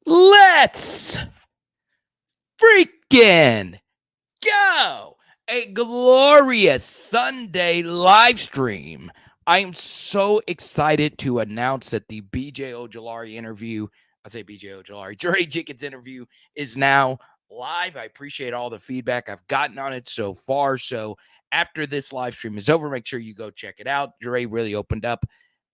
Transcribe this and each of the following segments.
Let's freaking go! A glorious Sunday live stream. I am so excited to announce that the BJ OJULARI interview, I say BJ OJULARI, Dre Jenkins interview is now live. I appreciate all the feedback I've gotten on it so far. So after this live stream is over, make sure you go check it out. Dre really opened up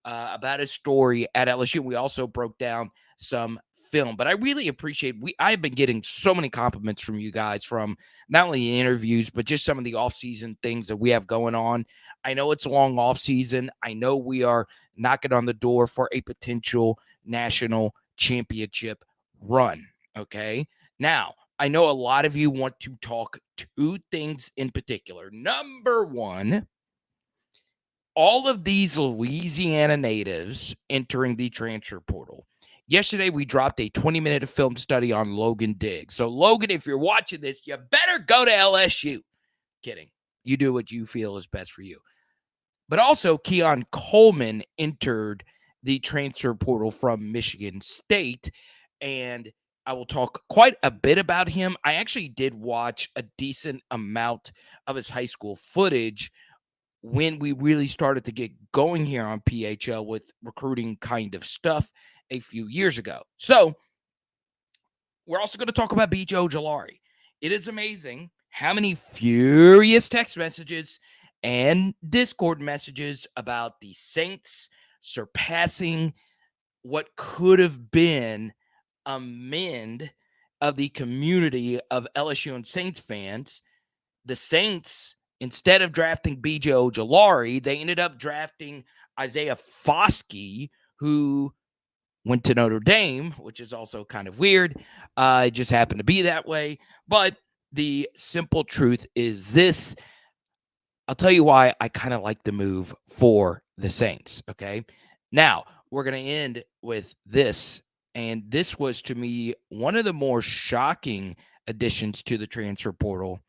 about his story at LSU. We also broke down some film, but I really appreciate I've been getting so many compliments from you guys from not only the interviews, but just some of the off-season things that we have going on. I know it's a long off-season. I know we are knocking on the door for a potential national championship run. Okay. Now, I know a lot of you want to talk two things in particular. Number one, all of these Louisiana natives entering the transfer portal. Yesterday, we dropped a 20-minute film study on Logan Diggs. So, Logan, if you're watching this, you better go to LSU. Kidding. You do what you feel is best for you. But also, Keon Coleman entered the transfer portal from Michigan State. And I will talk quite a bit about him. I actually did watch a decent amount of his high school footage when we really started to get going here on PHL with recruiting kind of stuff a few years ago. So we're also going to talk about BJ OJULARI. It is amazing how many furious text messages and Discord messages about the Saints surpassing what could have been a mend of the community of LSU and Saints fans. The Saints, instead of drafting BJ OJULARI, they ended up drafting Isaiah Foskey, who went to Notre Dame, which is also kind of weird. It just happened to be that way. But the simple truth is this. I'll tell you why I kind of like the move for the Saints, okay? Now, we're going to end with this. And this was, to me, one of the more shocking additions to the transfer portal.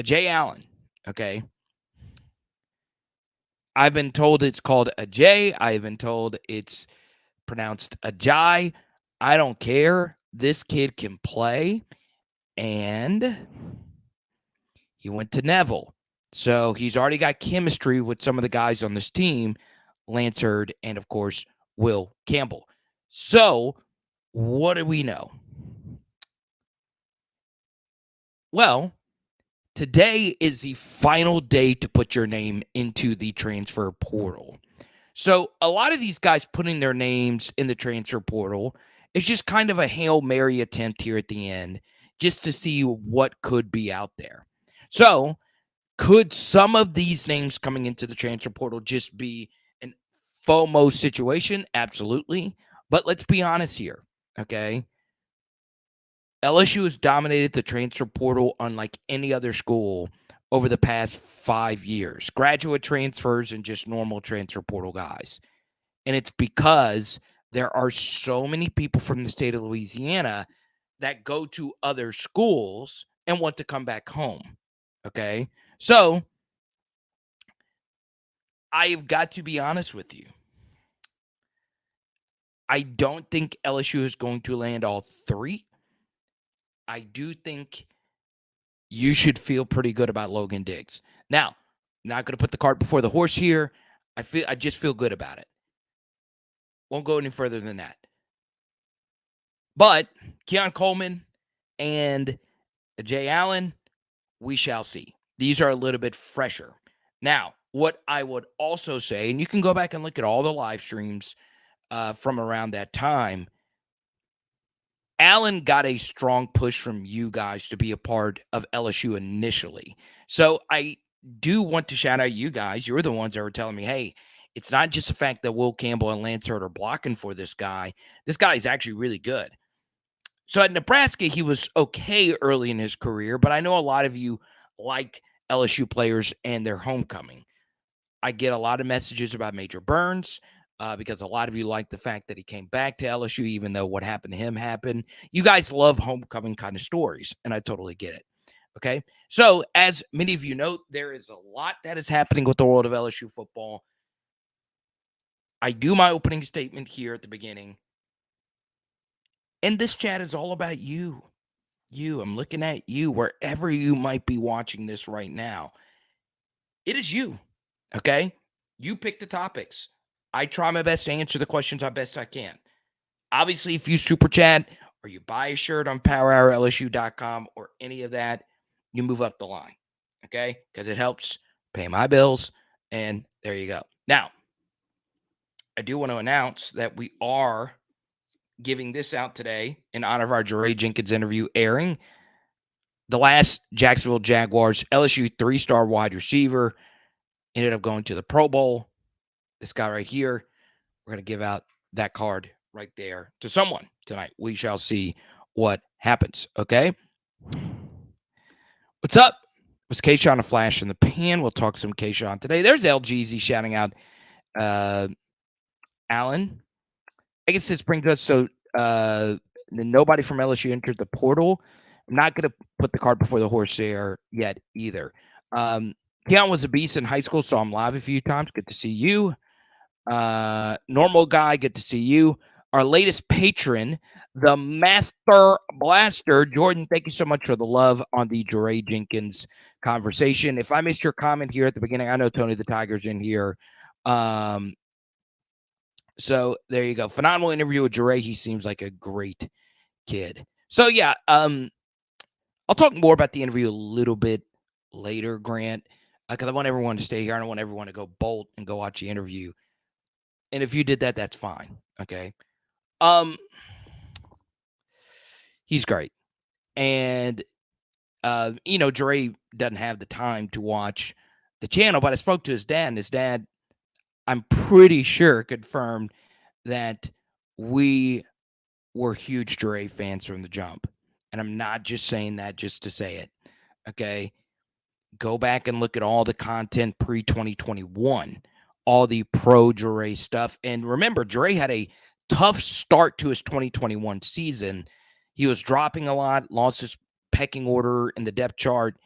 Jay Allen, okay? I've been told it's called a J. I've been told it's pronounced Ajay. I don't care. This kid can play. And he went to Neville. So he's already got chemistry with some of the guys on this team, Lansard and, of course, Will Campbell. So what do we know? Well, today is the final day to put your name into the transfer portal. So a lot of these guys putting their names in the transfer portal is just kind of a Hail Mary attempt here at the end, just to see what could be out there. So could some of these names coming into the transfer portal just be an FOMO situation? Absolutely. But let's be honest here, okay? LSU has dominated the transfer portal unlike any other school over the past 5 years. Graduate transfers and just normal transfer portal guys. And it's because there are so many people from the state of Louisiana that go to other schools and want to come back home. Okay? So, I've got to be honest with you. I don't think LSU is going to land all three. I do think you should feel pretty good about Logan Diggs. Now, not going to put the cart before the horse here. I just feel good about it. Won't go any further than that. But Keon Coleman and Jay Allen, we shall see. These are a little bit fresher. Now, what I would also say, and you can go back and look at all the live streams from around that time, Allen got a strong push from you guys to be a part of LSU initially. So I do want to shout out you guys. You're the ones that were telling me, hey, it's not just the fact that Will Campbell and Lansard are blocking for this guy. This guy is actually really good. So at Nebraska, he was okay early in his career, but I know a lot of you like LSU players and their homecoming. I get a lot of messages about Major Burns because a lot of you like the fact that he came back to LSU, even though what happened to him happened. You guys love homecoming kind of stories, and I totally get it. Okay. So as many of you know, there is a lot that is happening with the world of LSU football. I do my opening statement here at the beginning. And this chat is all about you. I'm looking at you wherever you might be watching this right now. It is you. Okay? You pick the topics. I try my best to answer the questions as best I can. Obviously, if you super chat or you buy a shirt on powerhourlsu.com or any of that, you move up the line. Okay? Because it helps pay my bills. And there you go. Now, I do want to announce that we are giving this out today in honor of our Dre Jenkins interview airing. The last Jacksonville Jaguars LSU 3-star wide receiver ended up going to the Pro Bowl. This guy right here, we're going to give out that card right there to someone tonight. We shall see what happens, okay? What's up? It's Kayshon, a flash in the pan. We'll talk some Kayshon today. There's LGZ shouting out Allen. I guess this brings us, so nobody from LSU entered the portal. I'm not going to put the cart before the horse there yet either. Keon was a beast in high school, saw him live a few times. Good to see you. Normal guy, good to see you. Our latest patron, the Master Blaster, Jordan, thank you so much for the love on the Dre Jenkins conversation. If I missed your comment here at the beginning, I know Tony the Tiger's in here. So there you go. Phenomenal interview with Dre. He seems like a great kid. So yeah, I'll talk more about the interview a little bit later, Grant, because I want everyone to stay here. I don't want everyone to go bolt and go watch the interview. And if you did that, that's fine. Okay. He's great. And Dre doesn't have the time to watch the channel, but I spoke to his dad, and his dad, I'm pretty sure, confirmed that we were huge Dre fans from the jump. And I'm not just saying that just to say it. Okay. Go back and look at all the content pre-2021, all the pro Dre stuff. And remember, Dre had a tough start to his 2021 season. He was dropping a lot, lost his pecking order in the depth chart,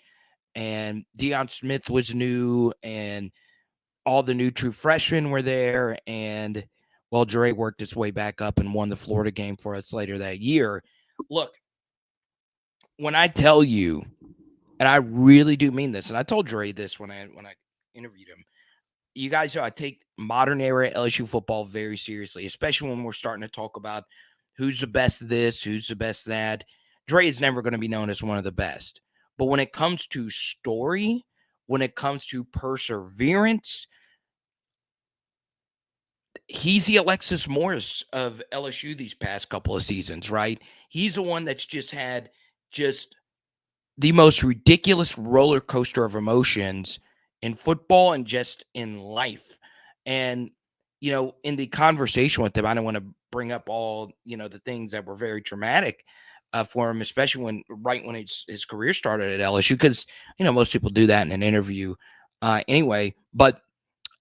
and Deion Smith was new, and all the new true freshmen were there. And well, Dre worked his way back up and won the Florida game for us later that year. Look, when I tell you, and I really do mean this, and I told Dre this when I interviewed him, you guys know I take modern era LSU football very seriously, especially when we're starting to talk about who's the best this, who's the best that. Dre is never going to be known as one of the best. But when it comes to story, when it comes to perseverance, he's the Alexis Morris of LSU these past couple of seasons, right? He's the one that's just had just the most ridiculous roller coaster of emotions in football and just in life. And, in the conversation with him, I don't want to bring up all, the things that were very traumatic for him, especially right when his career started at LSU, because, most people do that in an interview anyway. But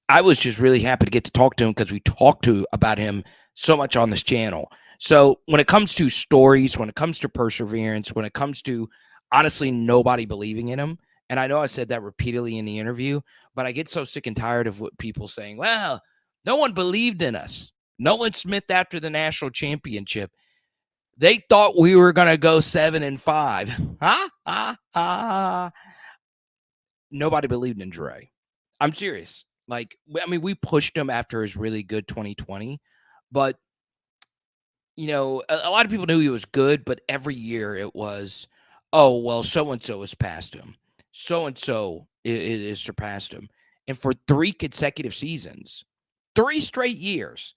I was just really happy to get to talk to him because we talked about him so much on this channel. So when it comes to stories, when it comes to perseverance, when it comes to honestly nobody believing in him, and I know I said that repeatedly in the interview, but I get so sick and tired of what people saying, well, no one believed in us. Nolan Smith, after the national championship, they thought we were going to go 7-5. Nobody believed in Dre. I'm serious. We pushed him after his really good 2020, but a lot of people knew he was good, but every year it was, oh, well, so-and-so has passed him. So-and-so is surpassed him. And for 3 consecutive seasons, 3 straight years,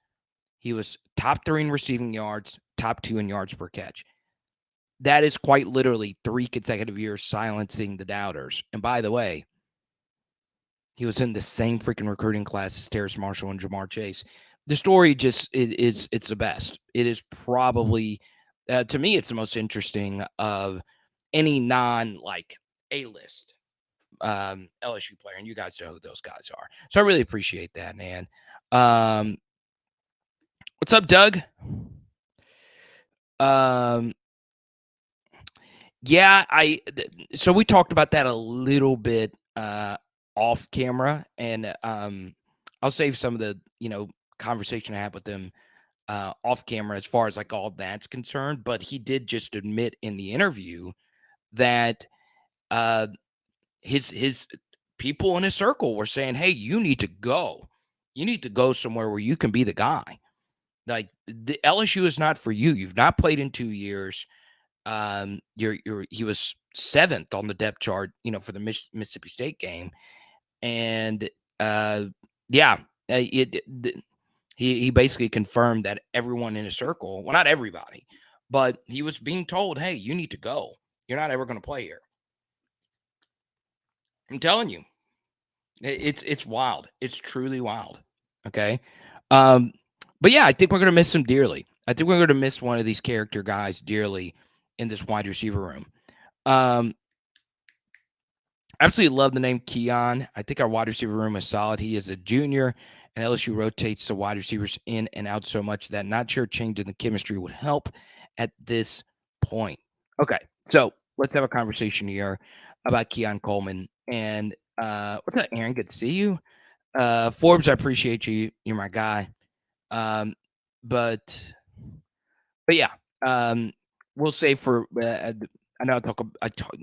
he was top 3 in receiving yards, top 2 in yards per catch. That is quite literally 3 consecutive years silencing the doubters. And by the way, he was in the same freaking recruiting class as Terrace Marshall and Jamar Chase. The story it's the best. It is probably, to me, it's the most interesting of any A-list LSU player. And you guys know who those guys are. So I really appreciate that, man. What's up, Doug? Yeah, so we talked about that a little bit off camera, and I'll save some of the conversation I had with them off camera as far as like all that's concerned, but he did just admit in the interview that uh, his people in his circle were saying, "Hey, you need to go. You need to go somewhere where you can be the guy. Like the LSU is not for you. You've not played in 2 years. He was 7th on the depth chart, for the Mississippi State game, and yeah, he basically confirmed that everyone in his circle, well, not everybody, but he was being told, "Hey, you need to go. You're not ever going to play here." I'm telling you, it's wild. It's truly wild. Okay. Um, but yeah, I think we're gonna miss him dearly. I think we're gonna miss one of these character guys dearly in this wide receiver room. Um, Absolutely love the name Keon. I think our wide receiver room is solid. He is a junior, and LSU rotates the wide receivers in and out so much that not sure changing the chemistry would help at this point. Okay, so let's have a conversation here about Keon Coleman. And what's up, Aaron? Good to see you. Forbes, I appreciate you. You're my guy. Um, but but yeah, we'll say for I know I talk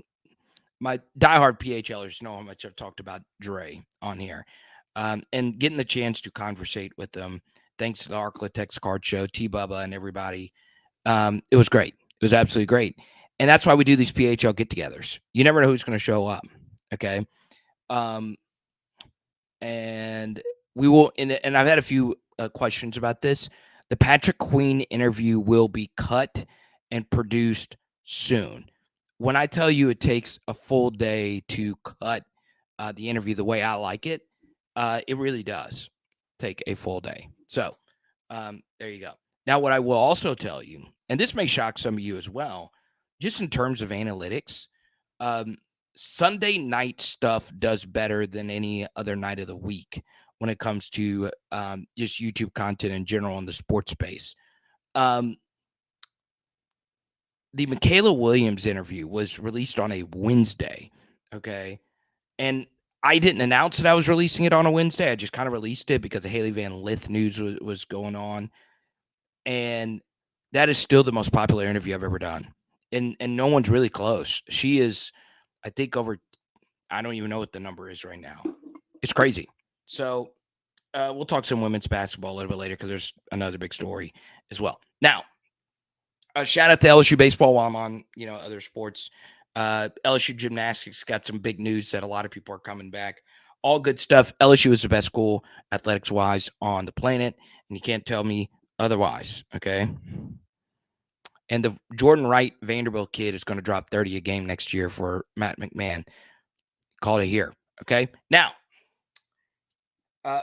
my diehard PHLers know how much I've talked about Dre on here, and getting the chance to conversate with them. Thanks to the Arclatex Card Show, T Bubba, and everybody. It was great. It was absolutely great, and that's why we do these PHL get-togethers. You never know who's going to show up. Okay, and we will. And I've had a few questions about this. The Patrick Queen interview will be cut and produced soon. When I tell you it takes a full day to cut the interview the way I like it really does take a full day. So there you go. Now, what I will also tell you, and this may shock some of you as well, just in terms of analytics, Sunday night stuff does better than any other night of the week when it comes to just YouTube content in general in the sports space. The Michaela Williams interview was released on a Wednesday, okay? And I didn't announce that I was releasing it on a Wednesday. I just kind of released it because the Haley Van Lith news was going on. And that is still the most popular interview I've ever done. And no one's really close. She is, I think, I don't even know what the number is right now. It's crazy. So we'll talk some women's basketball a little bit later because there's another big story as well. Now, shout out to LSU baseball while I'm on, other sports. LSU gymnastics got some big news that a lot of people are coming back. All good stuff. LSU is the best school athletics-wise on the planet, and you can't tell me otherwise, okay? And the Jordan Wright Vanderbilt kid is going to drop 30 a game next year for Matt McMahon. Call it here, okay? Now,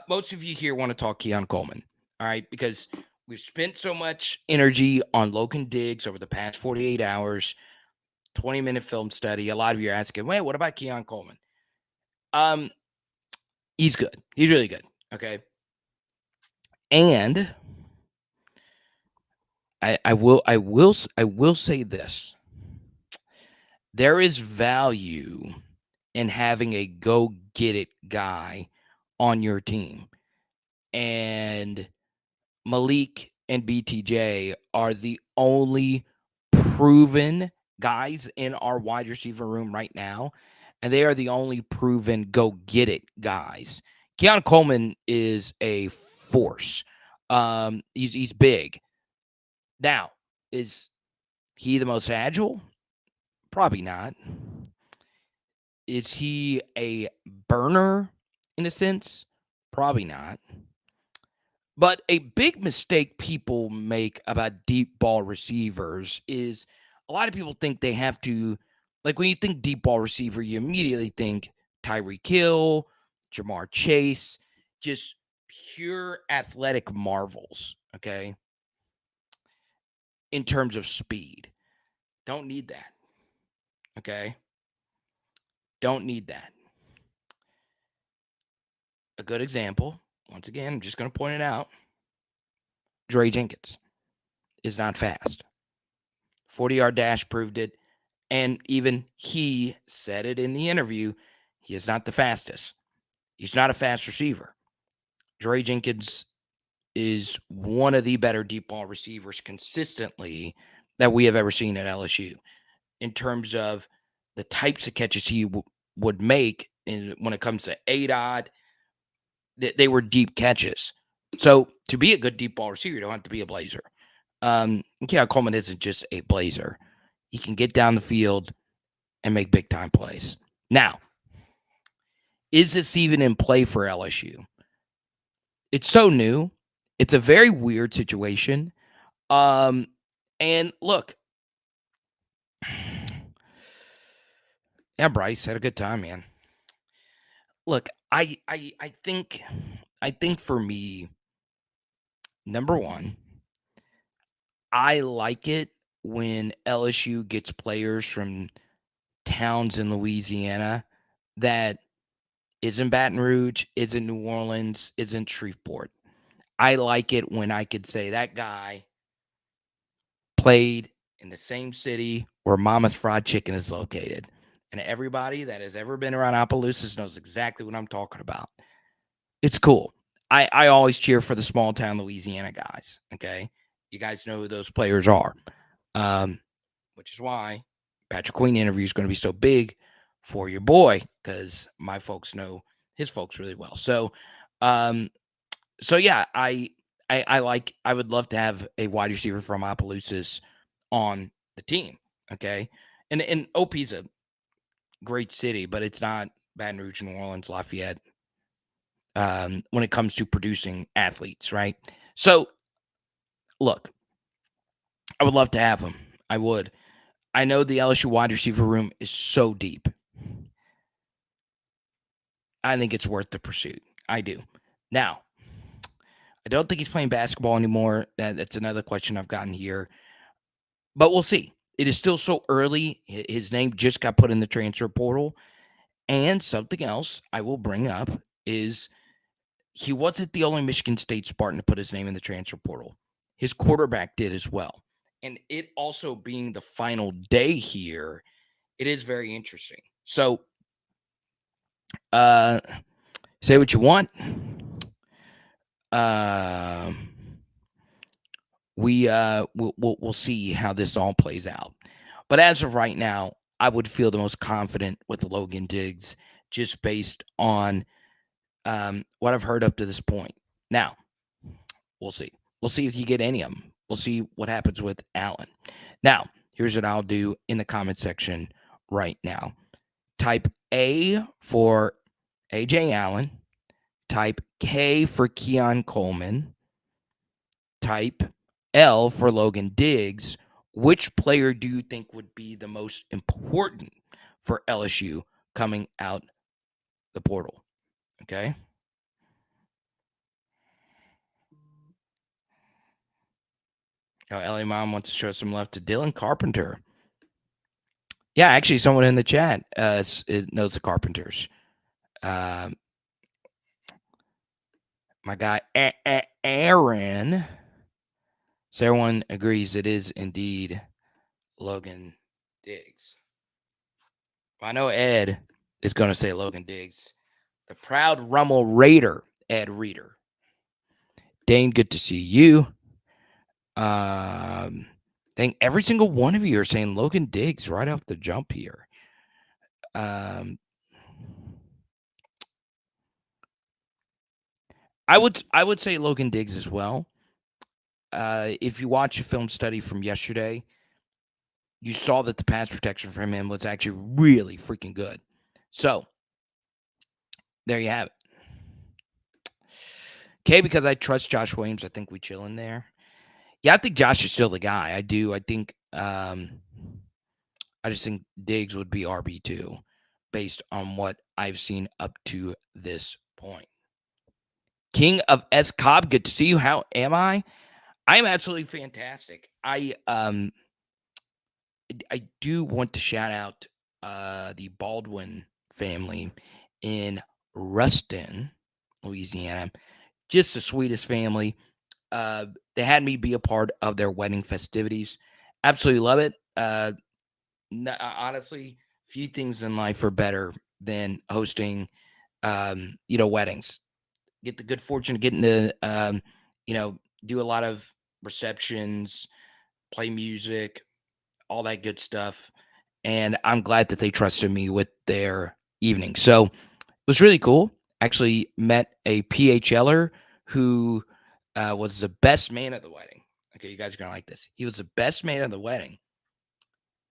most of you here want to talk Keon Coleman, all right? Because we've spent so much energy on Logan Diggs over the past 48 hours, 20-minute film study. A lot of you are asking, wait, what about Keon Coleman? He's good. He's really good, okay? And I will say this. There is value in having a go-get-it guy on your team. And Malik and BTJ are the only proven guys in our wide receiver room right now, and they are the only proven go-get-it guys. Keon Coleman is a force. He's big. Now, is he the most agile? Probably not. Is he a burner in a sense? Probably not. But a big mistake people make about deep ball receivers is a lot of people think they have to, like when you think deep ball receiver, you immediately think Tyreek Hill, Jamar Chase, just pure athletic marvels, okay? In terms of speed. Don't need that, okay? Don't need that. A good example, once again, I'm just going to point it out. Dre Jenkins is not fast. 40-yard dash proved it. And even he said it in the interview. He is not the fastest. He's not a fast receiver. Dre Jenkins is one of the better deep ball receivers consistently that we have ever seen at LSU in terms of the types of catches he would make. When it comes to ADOT, they were deep catches. So to be a good deep ball receiver, you don't have to be a blazer. Keon Coleman isn't just a blazer. He can get down the field and make big time plays. Now, is this even in play for LSU? It's so new. It's a very weird situation. And look, yeah, Bryce had a good time, man. Look, I think for me, number one, I like it when LSU gets players from towns in Louisiana that isn't Baton Rouge, isn't New Orleans, isn't Shreveport. I like it when I could say that guy played in the same city where Mama's Fried Chicken is located. And everybody that has ever been around Opelousas knows exactly what I'm talking about. It's cool. I always cheer for the small town Louisiana guys, okay? You guys know who those players are, which is why Patrick Queen interview is going to be so big for your boy because my folks know his folks really well. So yeah, I would love to have a wide receiver from Opelousas on the team, okay? And OP's a great city, but it's not Baton Rouge, New Orleans, Lafayette, when it comes to producing athletes, right? So, look, I would love to have him. I would. I know the LSU wide receiver room is so deep. I think it's worth the pursuit. I do. Now, I don't think he's playing basketball anymore. That's another question I've gotten here. But we'll see. It is still so early. His name just got put in the transfer portal. And something else I will bring up is he wasn't the only Michigan State Spartan to put his name in the transfer portal. His quarterback did as well. And it also being the final day here, it is very interesting. So, say what you want. We'll see how this all plays out. But as of right now, I would feel the most confident with Logan Diggs just based on what I've heard up to this point. Now, we'll see. We'll see if you get any of them. We'll see what happens with Allen. Now, here's what I'll do in the comment section right now. Type A for AJ Allen. Type K for Keon Coleman. Type L for Logan Diggs. Which player do you think would be the most important for LSU coming out the portal? Okay. Oh, LA Mom wants to show some love to Dylan Carpenter. Yeah, actually, someone in the chat knows the Carpenters. My guy Aaron. So everyone agrees it is indeed Logan Diggs. I know Ed is going to say Logan Diggs. The proud Rummel Raider, Ed Reader. Dane, good to see you. I think every single one of you are saying Logan Diggs right off the jump here. I would say Logan Diggs as well. If you watch a film study from yesterday, you saw that the pass protection from him was actually really freaking good. So there you have it. Okay, because I trust Josh Williams, I think we chill in there. Yeah, I think Josh is still the guy. I do. I think I just think Diggs would be RB2 based on what I've seen up to this point. King of S Cobb, good to see you. How am I? I'm absolutely fantastic. I do want to shout out the Baldwin family in Ruston, Louisiana. Just the sweetest family. They had me be a part of their wedding festivities. Absolutely love it. Honestly, few things in life are better than hosting, weddings. Get the good fortune of getting to do a lot of receptions, play music, all that good stuff. And I'm glad that they trusted me with their evening. So it was really cool. Actually met a PHLer who was the best man at the wedding. Okay, you guys are going to like this. He was the best man at the wedding.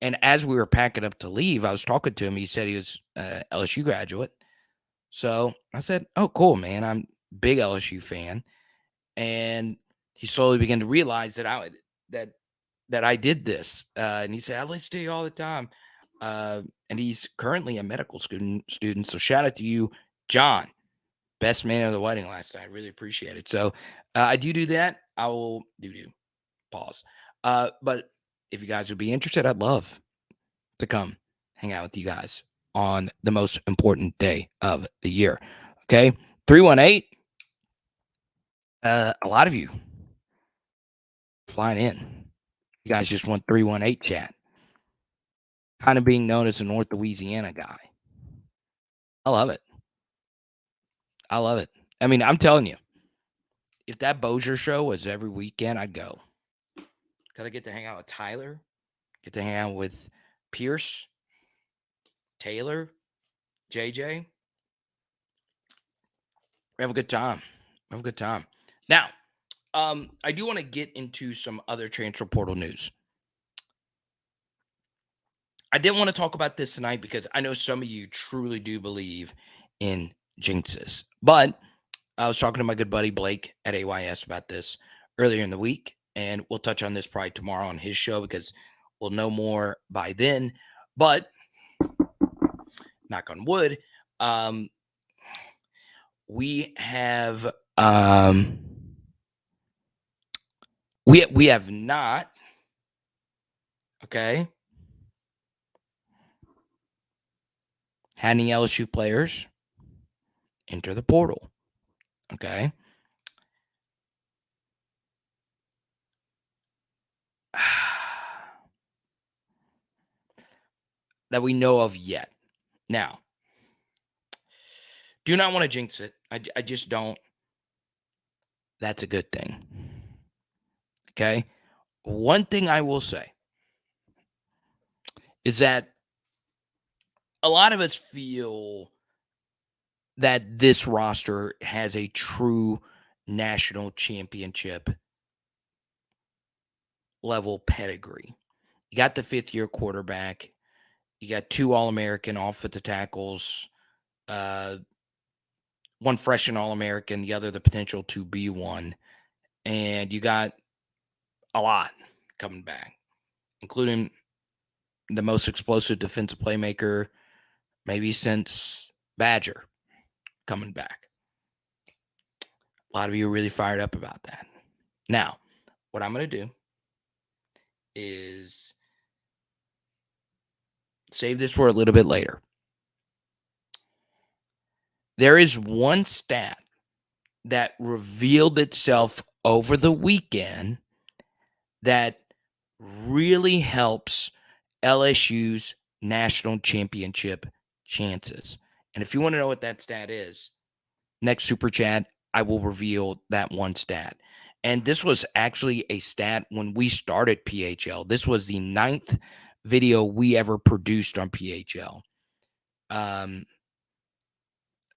And as we were packing up to leave, I was talking to him. He said he was LSU graduate. So I said, "Oh, cool, man. I'm a big LSU fan." And he slowly began to realize that I did this. And he said, "I listen to you all the time." And he's currently a medical student. So shout out to you, John, best man of the wedding last night. I really appreciate it. So I do that. I will do pause. But if you guys would be interested, I'd love to come hang out with you guys on the most important day of the year. Okay. 318. A lot of you flying in. You guys just want 318 chat. Kind of being known as a North Louisiana guy. I love it. I love it. I mean, I'm telling you, if that Bossier show was every weekend, I'd go. Because I get to hang out with Tyler, get to hang out with Pierce, Taylor, JJ. We have a good time. We have a good time. Now, I do want to get into some other transfer portal news. I didn't want to talk about this tonight because I know some of you truly do believe in jinxes. But I was talking to my good buddy Blake at AYS about this earlier in the week, and we'll touch on this probably tomorrow on his show because we'll know more by then. But knock on wood, we have we have not, okay, had any LSU players enter the portal. Okay. That we know of yet. Now, do not want to jinx it. I just don't. That's a good thing. Okay. One thing I will say is that a lot of us feel that this roster has a true national championship level pedigree. You got the fifth-year quarterback. You got two All-American offensive tackles. One freshman All-American, the other the potential to be one. And you got a lot coming back, including the most explosive defensive playmaker maybe since Badger coming back. A lot of you are really fired up about that. Now, what I'm going to do is save this for a little bit later. There is one stat that revealed itself over the weekend that really helps LSU's national championship chances. And if you want to know what that stat is, next super chat, I will reveal that one stat. And this was actually a stat when we started PHL. This was the 9th video we ever produced on PHL. I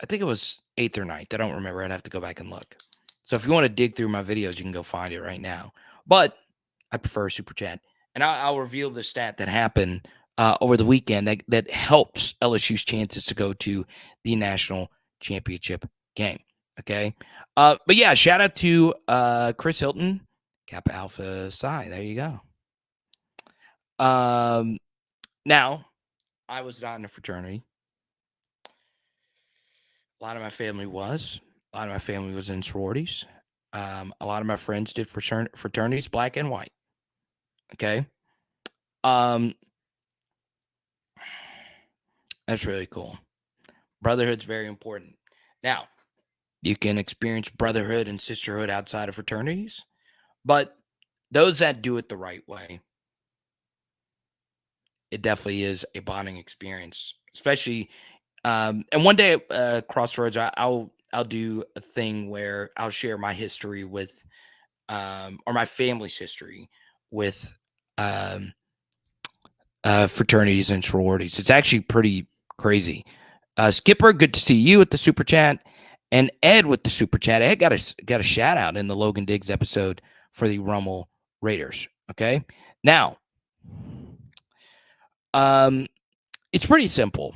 think it was 8th or 9th. I don't remember. I'd have to go back and look. So if you want to dig through my videos, you can go find it right now. But I prefer super chat. And I'll reveal the stat that happened over the weekend that helps LSU's chances to go to the national championship game. Okay. But yeah, shout out to Chris Hilton, Kappa Alpha Psi. There you go. Now, I was not in a fraternity. A lot of my family was. A lot of my family was in sororities. A lot of my friends did fraternities, black and white. Okay. That's really cool. Brotherhood's very important. Now, you can experience brotherhood and sisterhood outside of fraternities, but those that do it the right way, it definitely is a bonding experience, especially. And one day at Crossroads, I'll do a thing where I'll share my history with or my family's history with um, fraternities and sororities. It's actually pretty crazy. Skipper, good to see you at the super chat, and Ed with the super chat. Ed got a shout out in the Logan Diggs episode for the Rummel Raiders. Okay, now, it's pretty simple.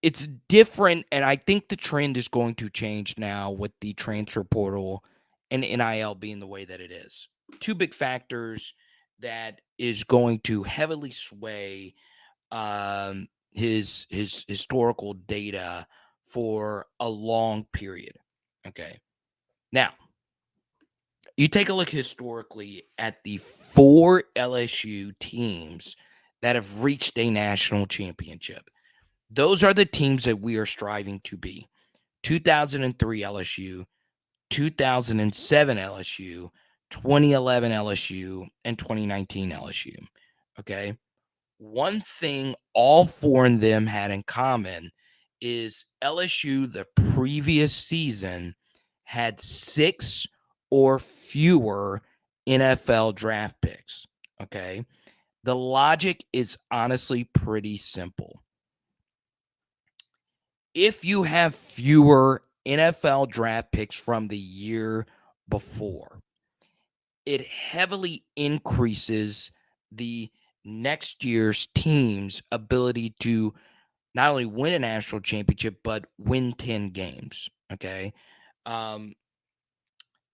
It's different, and I think the trend is going to change now with the transfer portal and NIL being the way that it is. Two big factors that is going to heavily sway his historical data for a long period. Okay. Now, you take a look historically at the 4 LSU teams that have reached a national championship. Those are the teams that we are striving to be. 2003 LSU, 2007 LSU, 2011 LSU, and 2019 LSU. Okay. One thing all four of them had in common is LSU the previous season had 6 or fewer NFL draft picks. Okay. The logic is honestly pretty simple. If you have fewer NFL draft picks from the year before, it heavily increases the next year's team's ability to not only win a national championship, but win 10 games. Okay. Um,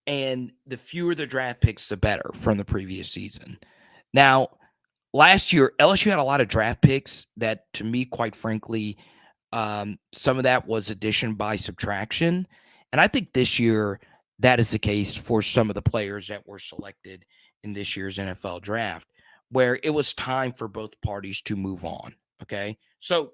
and the fewer the draft picks, the better from the previous season. Now, last year, LSU had a lot of draft picks that, to me, quite frankly, some of that was addition by subtraction. And I think this year that is the case for some of the players that were selected in this year's NFL draft, where it was time for both parties to move on. Okay. So,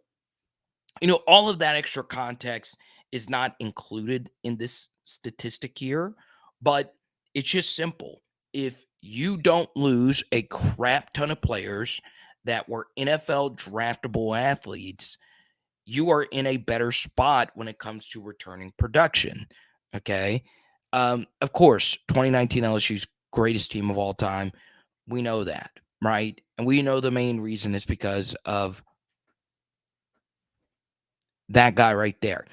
all of that extra context is not included in this statistic here, but it's just simple. If you don't lose a crap ton of players that were NFL draftable athletes, you are in a better spot when it comes to returning production. Okay. Of course, 2019 LSU's greatest team of all time. We know that, right? And we know the main reason is because of that guy right there.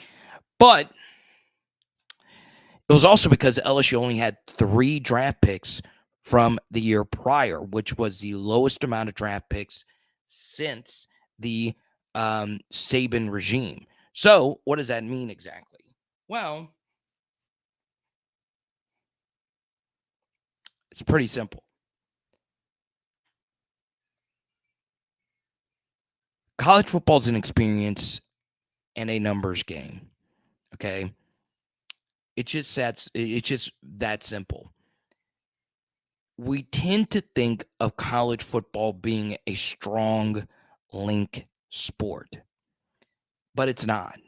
But it was also because LSU only had 3 draft picks from the year prior, which was the lowest amount of draft picks since the Saban regime. So, what does that mean exactly? Well, it's pretty simple. College football is an experience and a numbers game. Okay, it's just that simple. We tend to think of college football being a strong link sport, but it's not.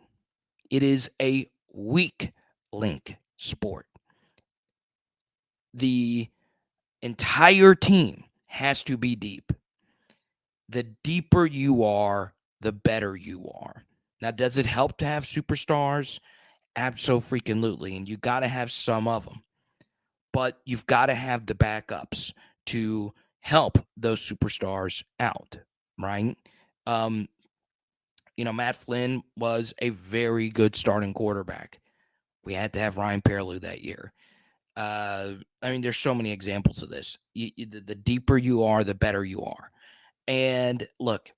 It is a weak link sport. The entire team has to be deep. The deeper you are, the better you are. Now, does it help to have superstars? Absolutely. And you got to have some of them. But you've got to have the backups to help those superstars out, right? Matt Flynn was a very good starting quarterback. We had to have Ryan Perlew that year. There's so many examples of this. The deeper you are, the better you are. And look,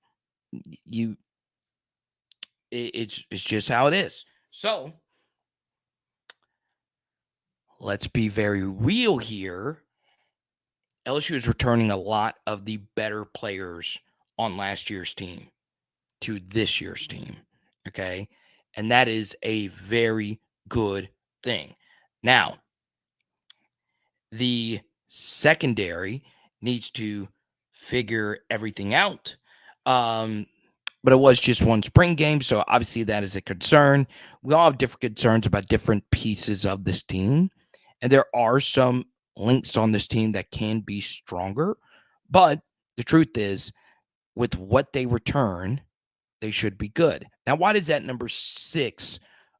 it's just how it is. So let's be very real here. LSU is returning a lot of the better players on last year's team to this year's team. Okay. And that is a very good thing. Now, the secondary needs to figure everything out. But it was just one spring game, so obviously that is a concern. We all have different concerns about different pieces of this team, and there are some links on this team that can be stronger. But the truth is, with what they return, they should be good. Now, why does that number 6?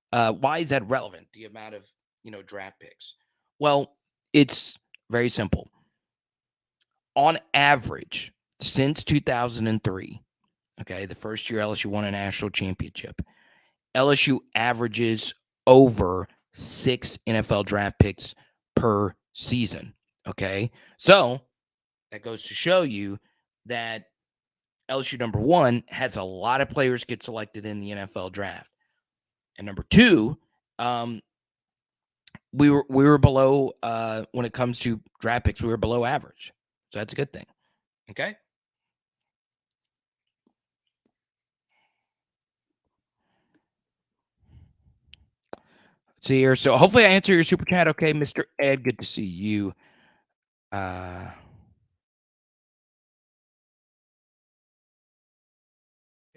Why is that relevant? The amount of draft picks. Well, It's very simple. On average, since 2003, okay, the first year LSU won a national championship, LSU averages over 6 NFL draft picks per season, okay? So that goes to show you that LSU, number one, has a lot of players get selected in the NFL draft. And number two, we were below when it comes to draft picks, we were below average. So that's a good thing. Okay. Let's see here. So hopefully I answer your super chat. Okay, Mr. Ed. Good to see you. Yeah,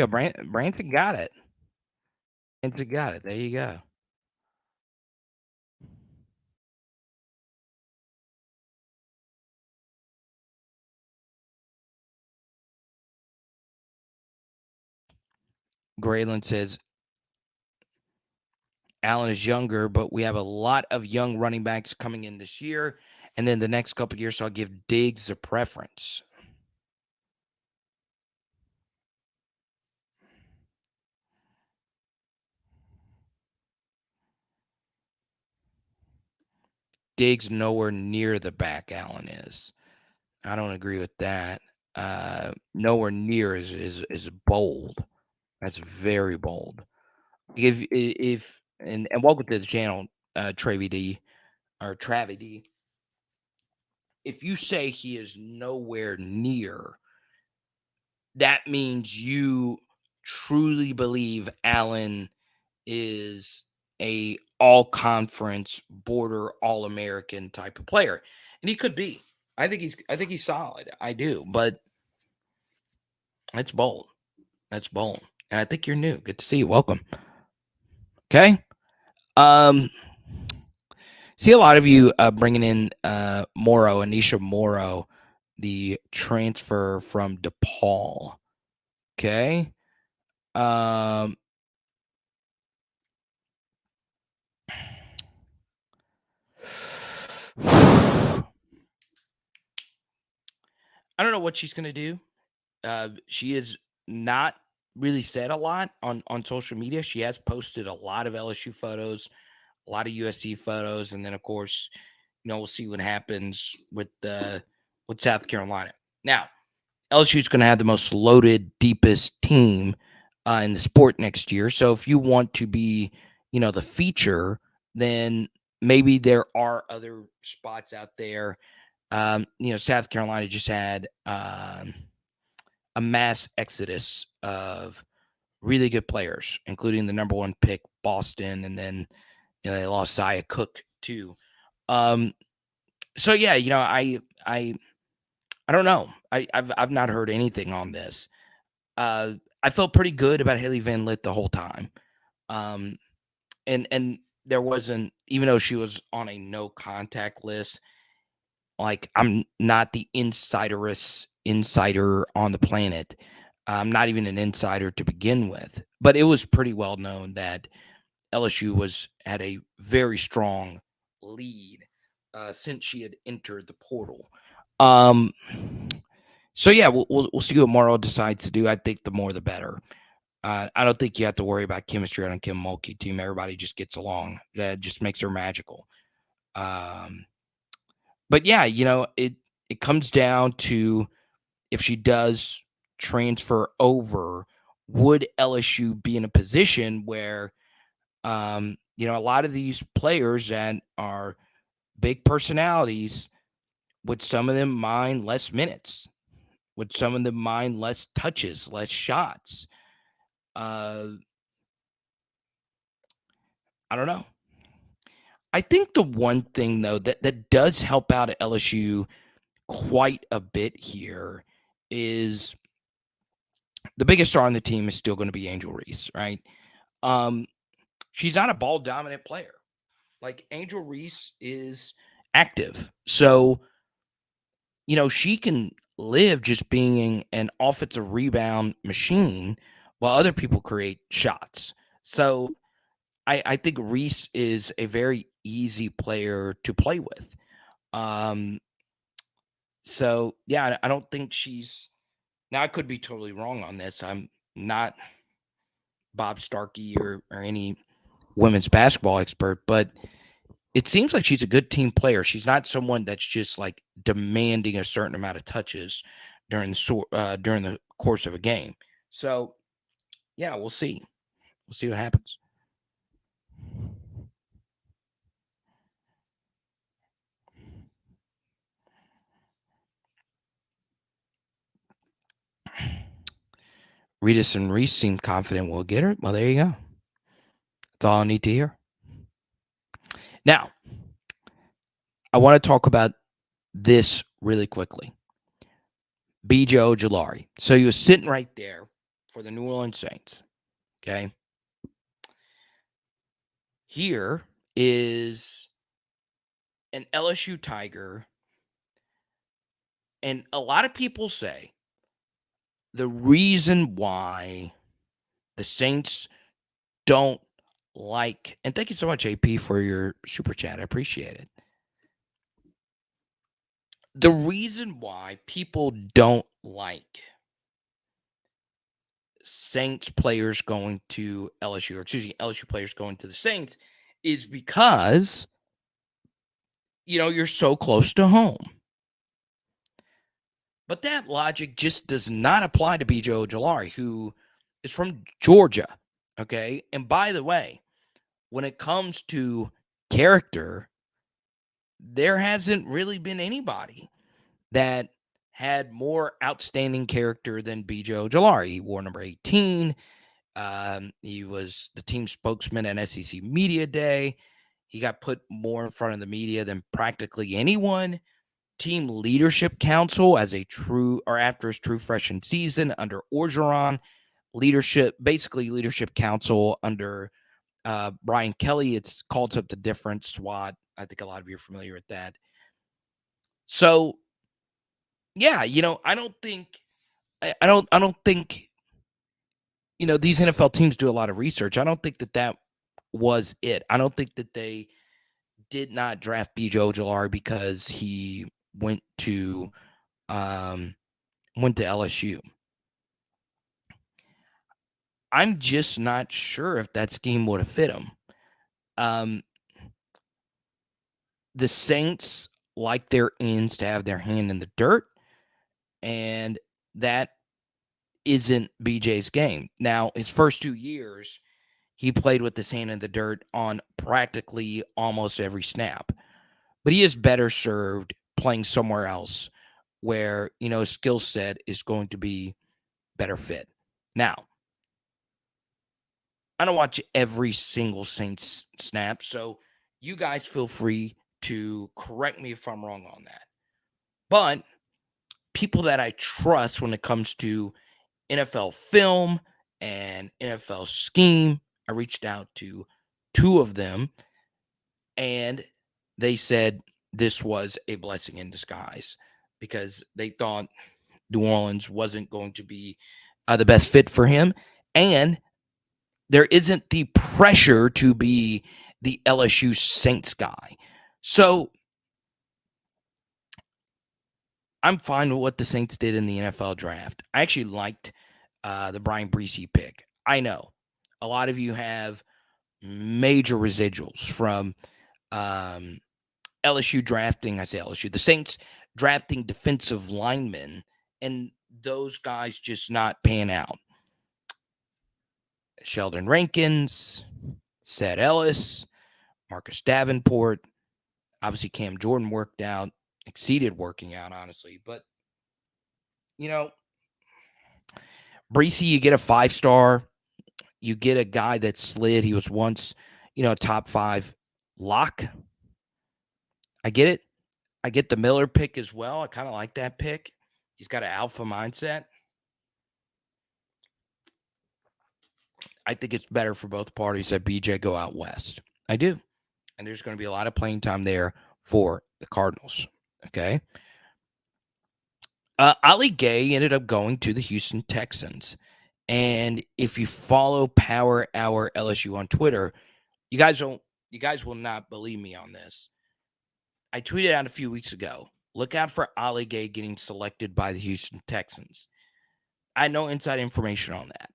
Branson got it. Branson got it. There you go. Grayland says Allen is younger, but we have a lot of young running backs coming in this year. And then the next couple of years, so I'll give Diggs a preference. Diggs nowhere near the back Allen is. I don't agree with that. Nowhere near is bold. That's very bold. If and welcome to the channel, Travy D or Travy D. If you say he is nowhere near, that means you truly believe Allen is a all conference border all American type of player. And he could be. I think he's solid. I do, but that's bold. That's bold. And I think you're new. Good to see you. Welcome. Okay. See a lot of you bringing in Morrow, Anisha Morrow, the transfer from DePaul. Okay. I don't know what she's going to do. She has not really said a lot on social media. She has posted a lot of LSU photos, a lot of USC photos, and then of course, we'll see what happens with South Carolina. Now, LSU is going to have the most loaded, deepest team in the sport next year. So if you want to be, the feature, then maybe there are other spots out there. South Carolina just had a mass exodus of really good players, including the number one pick, Boston, and then they lost Zaya Cook too. So yeah, I don't know. I've not heard anything on this. I felt pretty good about Haley Van Lith the whole time. And there wasn't, even though she was on a no contact list, like I'm not the insider on the planet. I'm not even an insider to begin with, but it was pretty well known that LSU had a very strong lead since she had entered the portal. So yeah, we'll see what Morrow decides to do. I think the more the better. I don't think you have to worry about chemistry on a Kim Mulkey team. Everybody just gets along. That just makes her magical. But yeah, it comes down to if she does transfer over, would LSU be in a position where, a lot of these players that are big personalities, would some of them mind less minutes? Would some of them mind less touches, less shots? I don't know. I think the one thing though that does help out at LSU quite a bit here is the biggest star on the team is still going to be Angel Reese, right? She's not a ball dominant player. Like Angel Reese is active. So, she can live just being an offensive rebound machine while other people create shots. So I think Reese is a very easy player to play with. So yeah, I don't think she's. Now I could be totally wrong on this. I'm not Bob Starkey or any women's basketball expert, but it seems like she's a good team player. She's not someone that's just like demanding a certain amount of touches during the course of a game. So yeah, we'll see. We'll see what happens. Reedus and Reese seem confident we'll get her. Well, there you go. That's all I need to hear. Now, I want to talk about this really quickly. BJ Ojulari. So he was sitting right there for the New Orleans Saints. Okay. Here is an LSU Tiger. And a lot of people say the reason why the Saints don't like, and thank you so much, AP, for your super chat. I appreciate it. The reason why people don't like Saints players going to LSU, or excuse me, LSU players going to the Saints is because, you're so close to home. But that logic just does not apply to BJ Ojulari, who is from Georgia. Okay. And by the way, when it comes to character, there hasn't really been anybody that had more outstanding character than BJ Ojulari. He wore number 18. He was the team spokesman at SEC Media Day. He got put more in front of the media than practically anyone. Team Leadership Council as after his true freshman season under Orgeron. Basically Leadership Council under Brian Kelly. It's called something different, SWAT. I think a lot of you are familiar with that. So, yeah, I don't think these NFL teams do a lot of research. I don't think that was it. I don't think that they did not draft BJ Ojulari because he went to LSU. I'm just not sure if that scheme would have fit him. The Saints like their ends to have their hand in the dirt, and that isn't BJ's game. Now, his first 2 years, he played with his hand in the dirt on practically almost every snap. But he is better served playing somewhere else where, his skill set is going to be better fit. Now, I don't watch every single Saints snap, so you guys feel free to correct me if I'm wrong on that. But people that I trust when it comes to NFL film and NFL scheme, I reached out to 2 of them, and they said this was a blessing in disguise because they thought New Orleans wasn't going to be the best fit for him. And there isn't the pressure to be the LSU Saints guy. So I'm fine with what the Saints did in the NFL draft. I actually liked the Brian Breesy pick. I know a lot of you have major residuals from LSU drafting. I say LSU, the Saints drafting defensive linemen, and those guys just not pan out. Sheldon Rankins, Seth Ellis, Marcus Davenport. Obviously, Cam Jordan exceeded working out, honestly. But, Breesy, you get a 5-star. You get a guy that slid. He was once, a top 5 lock. I get it. I get the Miller pick as well. I kind of like that pick. He's got an alpha mindset. I think it's better for both parties that BJ go out west. I do. And there's going to be a lot of playing time there for the Cardinals. Okay. Ali Gay ended up going to the Houston Texans. And if you follow Power Hour LSU on Twitter, you guys will not believe me on this. I tweeted out a few weeks ago, look out for Ali Gay getting selected by the Houston Texans. I had no inside information on that.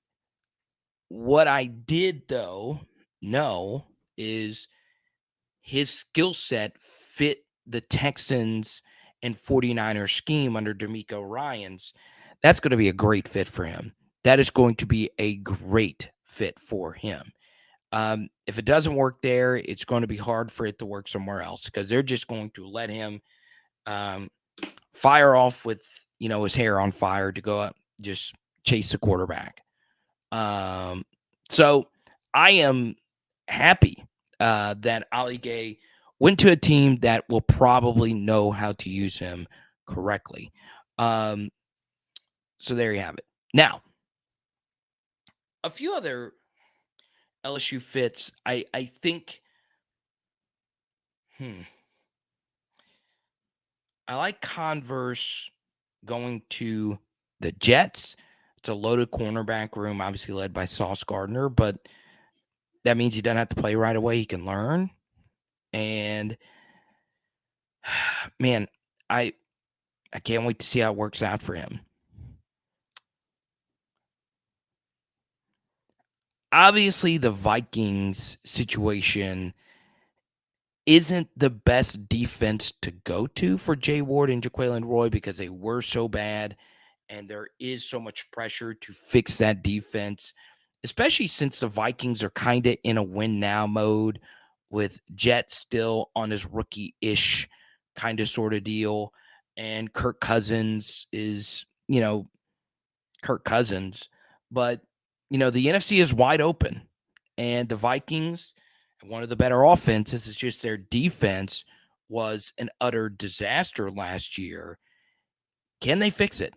What I did, though, know is his skill set fit the Texans and 49ers scheme under D'Amico Ryans. That's going to be a great fit for him. That is going to be a great fit for him. If it doesn't work there, it's going to be hard for it to work somewhere else because they're just going to let him fire off with, his hair on fire to go up, just chase the quarterback. So I am happy that Ali Gay went to a team that will probably know how to use him correctly. So there you have it. Now, a few other LSU fits. I think. I like Converse going to the Jets. It's a loaded cornerback room, obviously led by Sauce Gardner, but that means he doesn't have to play right away. He can learn. And man, I can't wait to see how it works out for him. Obviously, the Vikings situation isn't the best defense to go to for Jay Ward and Jaquelin Roy because they were so bad, and there is so much pressure to fix that defense, especially since the Vikings are kind of in a win now mode with Jet still on his rookie-ish kind of sort of deal, and Kirk Cousins is, Kirk Cousins, but the NFC is wide open, and the Vikings, one of the better offenses, is just their defense was an utter disaster last year. Can they fix it?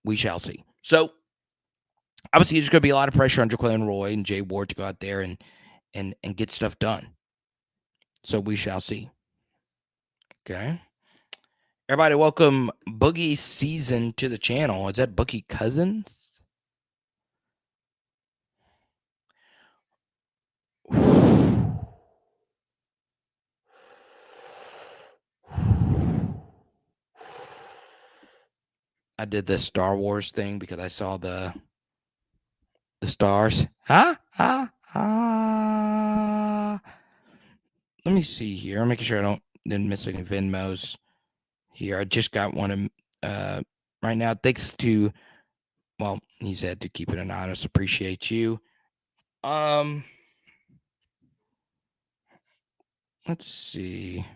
We shall see. So obviously, there's going to be a lot of pressure on Jaquelin Roy and Jay Ward to go out there and get stuff done. So we shall see. Okay. Everybody, welcome Boogie Season to the channel. Is that Boogie Cousins? I did the Star Wars thing because I saw the stars. Let me see here. I'm making sure I didn't miss any Venmos here. I just got one right now. Thanks to, well, he said to keep it anonymous. Appreciate you. Let's see.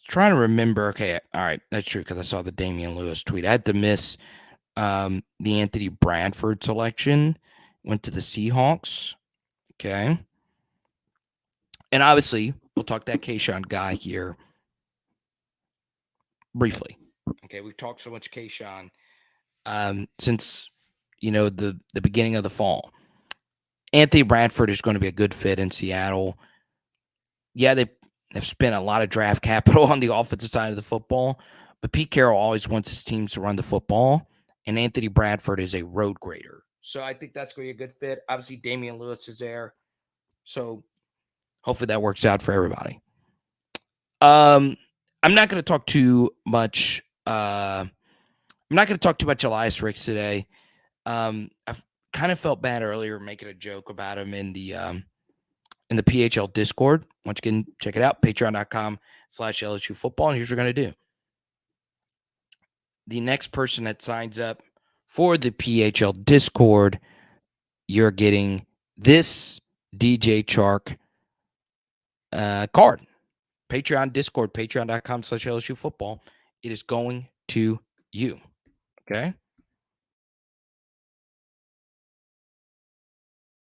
Trying to remember. Okay, all right, that's true because I saw the Damian Lewis tweet. I had to miss the Anthony Bradford selection. Went to the Seahawks. Okay, and obviously we'll talk that Kayshon guy here briefly. Okay, we've talked so much Kayshon since the beginning of the fall. Anthony Bradford is going to be a good fit in Seattle. Yeah, they've spent a lot of draft capital on the offensive side of the football, but Pete Carroll always wants his teams to run the football, and Anthony Bradford is a road grader. So I think that's going to be a good fit. Obviously, Damian Lewis is there. So hopefully that works out for everybody. I'm not going to talk too much. I'm not going to talk too much Elias Ricks today. I've kind of felt bad earlier making a joke about him in the PHL Discord. Once again, check it out, patreon.com/LSU football. And here's what we're going to do. The next person that signs up for the PHL Discord, you're getting this DJ Chark card. Patreon Discord, patreon.com/LSU football. It is going to you. Okay.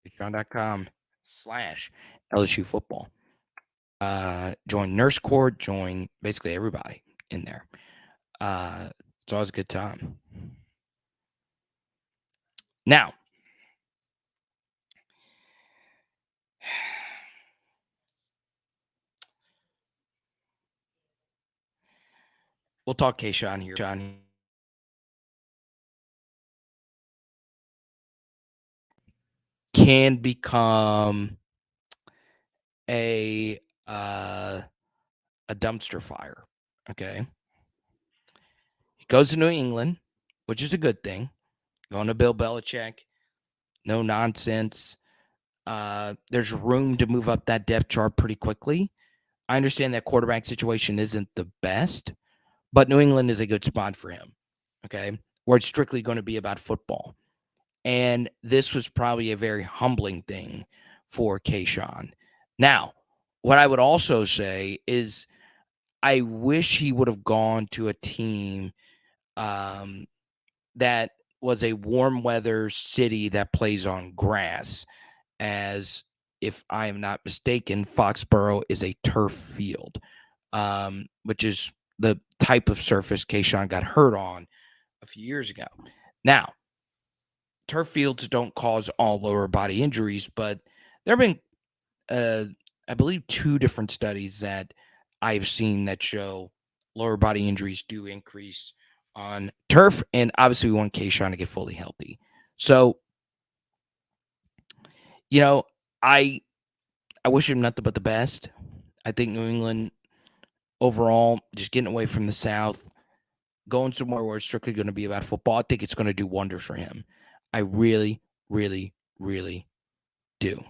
Patreon.com/LSU football. Join Nurse Court, join basically everybody in there. It's always a good time. Now, we'll talk Kayshon here. Can become a uh, a dumpster fire. Okay, he goes to New England, which is a good thing. Going to Bill Belichick, no nonsense. There's room to move up that depth chart pretty quickly. I understand that quarterback situation isn't the best, but New England is a good spot for him. Okay, where it's strictly going to be about football. And this was probably a very humbling thing for Kayshon. Now, what I would also say is I wish he would have gone to a team that was a warm weather city that plays on grass, as if I am not mistaken, Foxborough is a turf field, which is the type of surface Kayshon got hurt on a few years ago. Now, turf fields don't cause all lower body injuries, but there have been, I believe, 2 different studies that I've seen that show lower body injuries do increase on turf, and obviously we want Kayshon to get fully healthy. So, you know, I wish him nothing but the best. I think New England overall, just getting away from the South, going somewhere where it's strictly going to be about football, I think it's going to do wonders for him. I really, really, really do.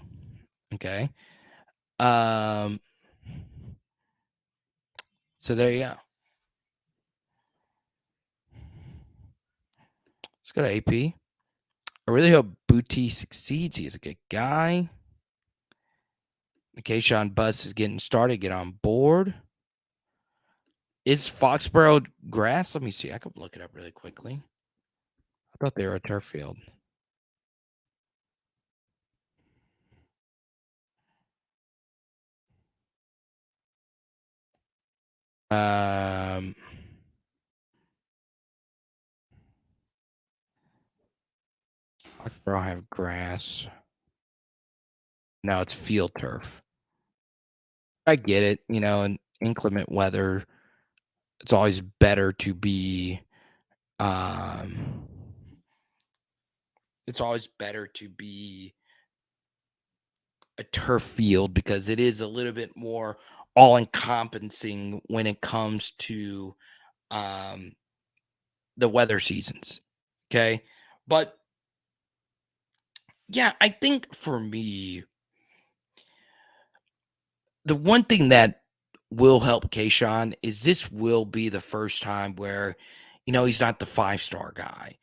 Okay. So there you go. Let's go to AP. I really hope Boutte succeeds. He is a good guy. The Kayshon bus is getting started. Get on board. Is Foxborough grass? Let me see. I could look it up really quickly. I thought they were a turf field. Foxborough have grass. No, it's field turf. I get it. In inclement weather, it's always better to be it's always better to be a turf field because it is a little bit more all encompassing when it comes to um the weather seasons. Okay. But yeah, I think for me, the one thing that will help Kayshon is this will be the first time where, he's not the 5-star guy.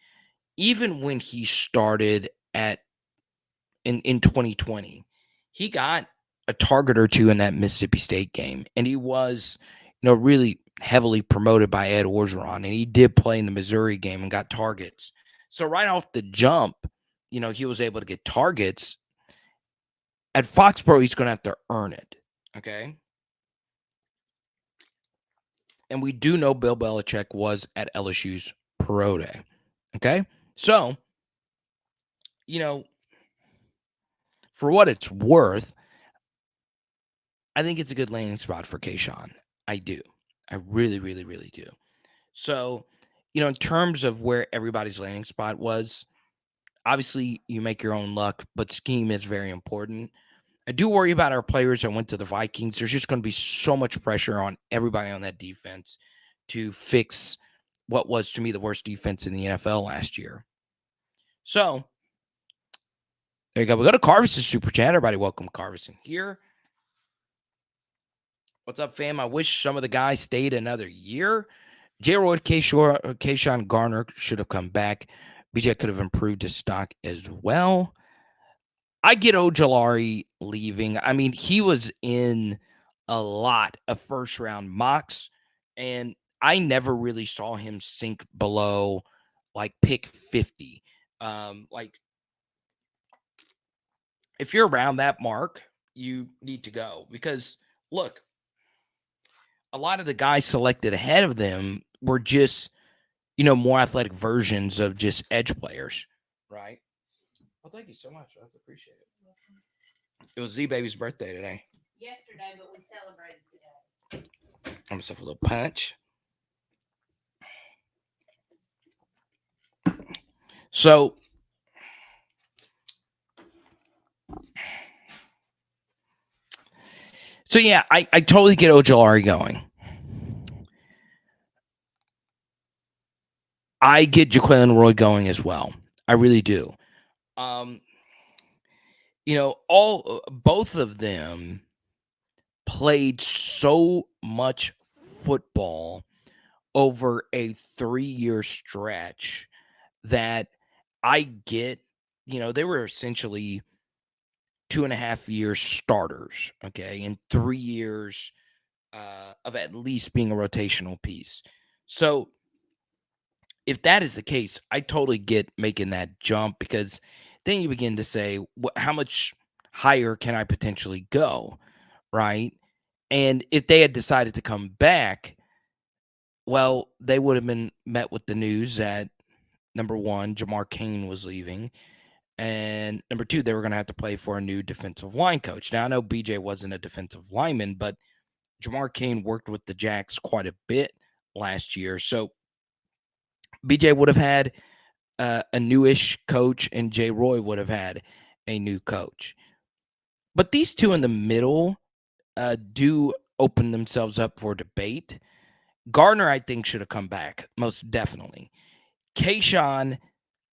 Even when he started in 2020, he got a target or 2 in that Mississippi State game, and he was, really heavily promoted by Ed Orgeron, and he did play in the Missouri game and got targets. So right off the jump, he was able to get targets. At Foxborough, he's going to have to earn it, okay? And we do know Bill Belichick was at LSU's pro day, okay? So, for what it's worth, I think it's a good landing spot for Kayshon. I do. I really, really, really do. So, in terms of where everybody's landing spot was, obviously you make your own luck, but scheme is very important. I do worry about our players that went to the Vikings. There's just going to be so much pressure on everybody on that defense to fix what was, to me, the worst defense in the NFL last year. So, there you go. We go to Carvis's super chat. Everybody, welcome Carvis in here. What's up, fam? I wish some of the guys stayed another year. J-Royd, Kayshon Garner should have come back. BJ could have improved his stock as well. I get OJULARI leaving. I mean, he was in a lot of first-round mocks, and I never really saw him sink below, pick 50. If you're around that mark, you need to go. Because, look, a lot of the guys selected ahead of them were just, more athletic versions of just edge players, right? Well, thank you so much. That's appreciated. It was Z-Baby's birthday today. Yesterday, but we celebrated today. I'm myself a little punch. So yeah, I totally get OJULARI going. I get Jaquelin Roy going as well. I really do. Both of them played so much football over a 3-year stretch that I get, they were essentially 2.5 year starters, okay, and 3 years of at least being a rotational piece. So if that is the case, I totally get making that jump, because then you begin to say, how much higher can I potentially go, right? And if they had decided to come back, well, they would have been met with the news that, number one, Jamar Cain was leaving, and number two, they were going to have to play for a new defensive line coach. Now, I know BJ wasn't a defensive lineman, but Jamar Cain worked with the Jacks quite a bit last year. So BJ would have had a newish coach, and Jay Roy would have had a new coach. But these two in the middle do open themselves up for debate. Gardner, I think, should have come back, most definitely. Kayshon,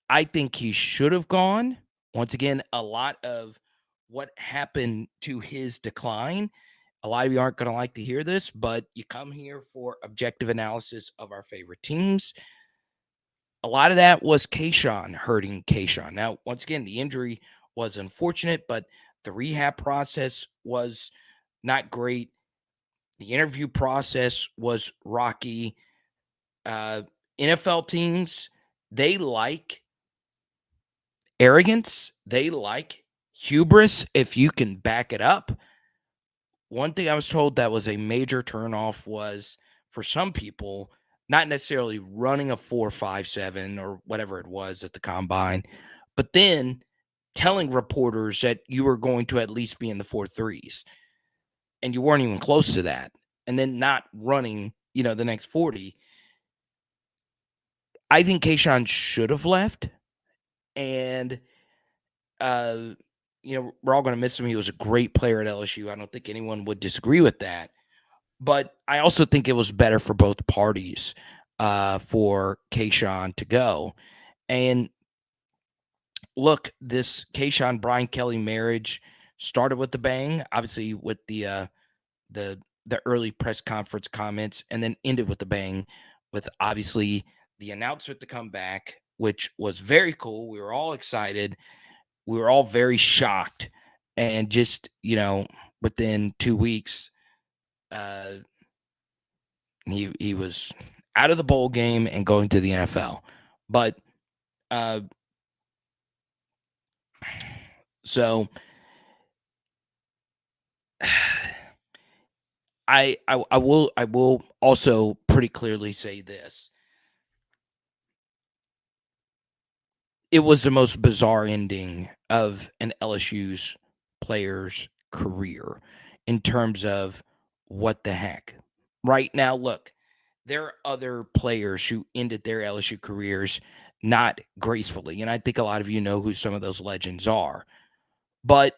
I think he should have gone. Once again, a lot of what happened to his decline, a lot of you aren't going to like to hear this, but you come here for objective analysis of our favorite teams. A lot of that was Kayshon hurting Kayshon. Now, once again, the injury was unfortunate, but the rehab process was not great. The interview process was rocky. NFL teams, they like arrogance. They like hubris if you can back it up. One thing I was told that was a major turnoff was, for some people, not necessarily running a 4.57 or whatever it was at the combine, but then telling reporters that you were going to at least be in the 4.3s, and you weren't even close to that, and then not running, the next 40. I think Kayshon should have left, and we're all going to miss him. He was a great player at LSU. I don't think anyone would disagree with that. But I also think it was better for both parties for Kayshon to go. And look, this Kayshon Brian Kelly marriage started with the bang, obviously with the early press conference comments, and then ended with the bang with obviously the announcement to come back, which was very cool. We were all excited. We were all very shocked. And just, within 2 weeks, he was out of the bowl game and going to the NFL. But so I will also pretty clearly say this. It was the most bizarre ending of an LSU's player's career in terms of what the heck. Right now, look, there are other players who ended their LSU careers not gracefully, and I think a lot of you know who some of those legends are. But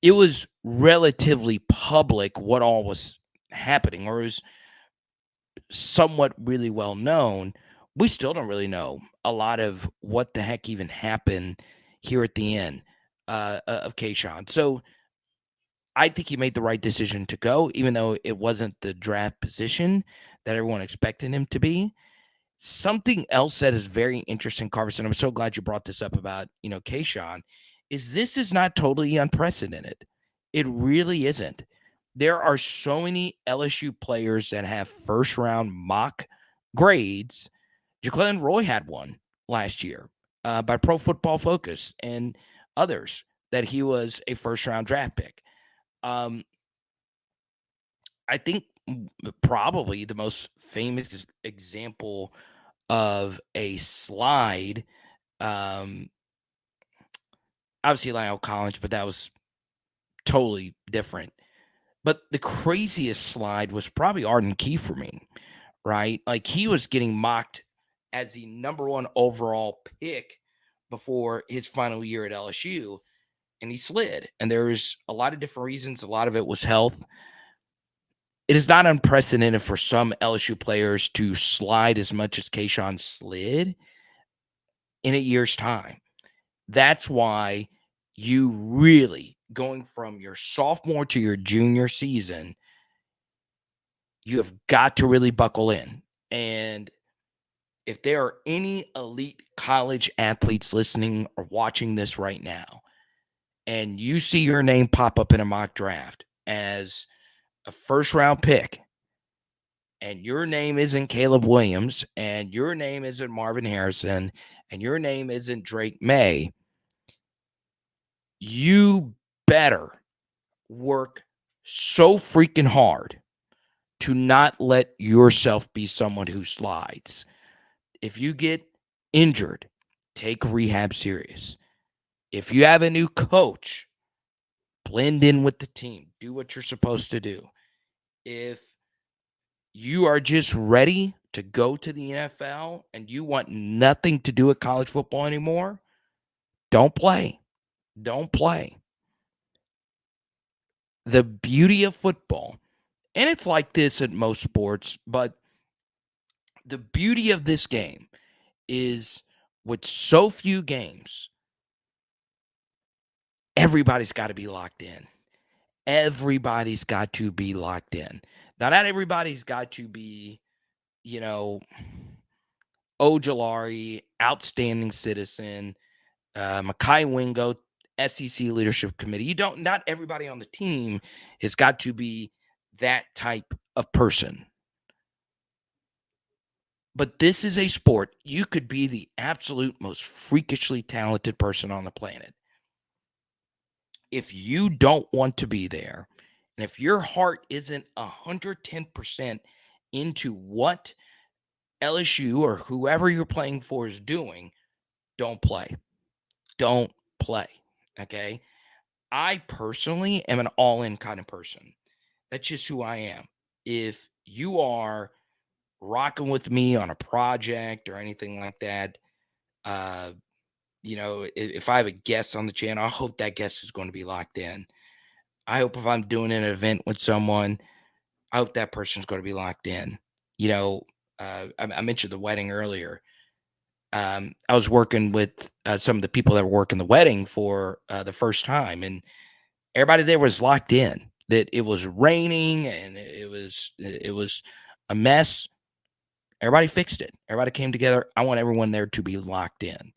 it was relatively public what all was happening, or it was somewhat really well known. We still don't really know a lot of what the heck even happened here at the end of Kayshon. So I think he made the right decision to go, even though it wasn't the draft position that everyone expected him to be. Something else that is very interesting, Carson, I'm so glad you brought this up about, Kayshon, is this is not totally unprecedented. It really isn't. There are so many LSU players that have first round mock grades. Jaquelin Roy had one last year by Pro Football Focus and others, that he was a first round draft pick. I think probably the most famous example of a slide, obviously Lionel Collins, but that was totally different. But the craziest slide was probably Arden Key for me, right? Like, he was getting mocked as the number one overall pick before his final year at LSU, and he slid. And there's a lot of different reasons. A lot of it was health. It is not unprecedented for some LSU players to slide as much as Kayshon slid in a year's time. That's why you really, going from your sophomore to your junior season, you have got to really buckle in. And if there are any elite college athletes listening or watching this right now, and you see your name pop up in a mock draft as a first round pick, and your name isn't Caleb Williams, and your name isn't Marvin Harrison, and your name isn't Drake May, you better work so freaking hard to not let yourself be someone who slides. If you get injured, take rehab serious. If you have a new coach, blend in with the team. Do what you're supposed to do. If you are just ready to go to the NFL and you want nothing to do with college football anymore, don't play. Don't play. The beauty of football, and it's like this at most sports, but the beauty of this game is with so few games, everybody's got to be locked in. Everybody's got to be locked in. Now, not everybody's got to be, OJULARI, outstanding citizen, Makai Wingo, SEC leadership committee. Not everybody on the team has got to be that type of person. But this is a sport. You could be the absolute most freakishly talented person on the planet. If you don't want to be there, and if your heart isn't 110% into what LSU or whoever you're playing for is doing, don't play. Don't play. Okay. I personally am an all-in kind of person. That's just who I am. If you are rocking with me on a project or anything like that, if I have a guest on the channel, I hope that guest is going to be locked in. I hope if I'm doing an event with someone, I hope that person's going to be locked in. I mentioned the wedding earlier. I was working with some of the people that were working the wedding for the first time, and everybody there was locked in. That it was raining and it was a mess. Everybody fixed it. Everybody came together. I want everyone there to be locked in.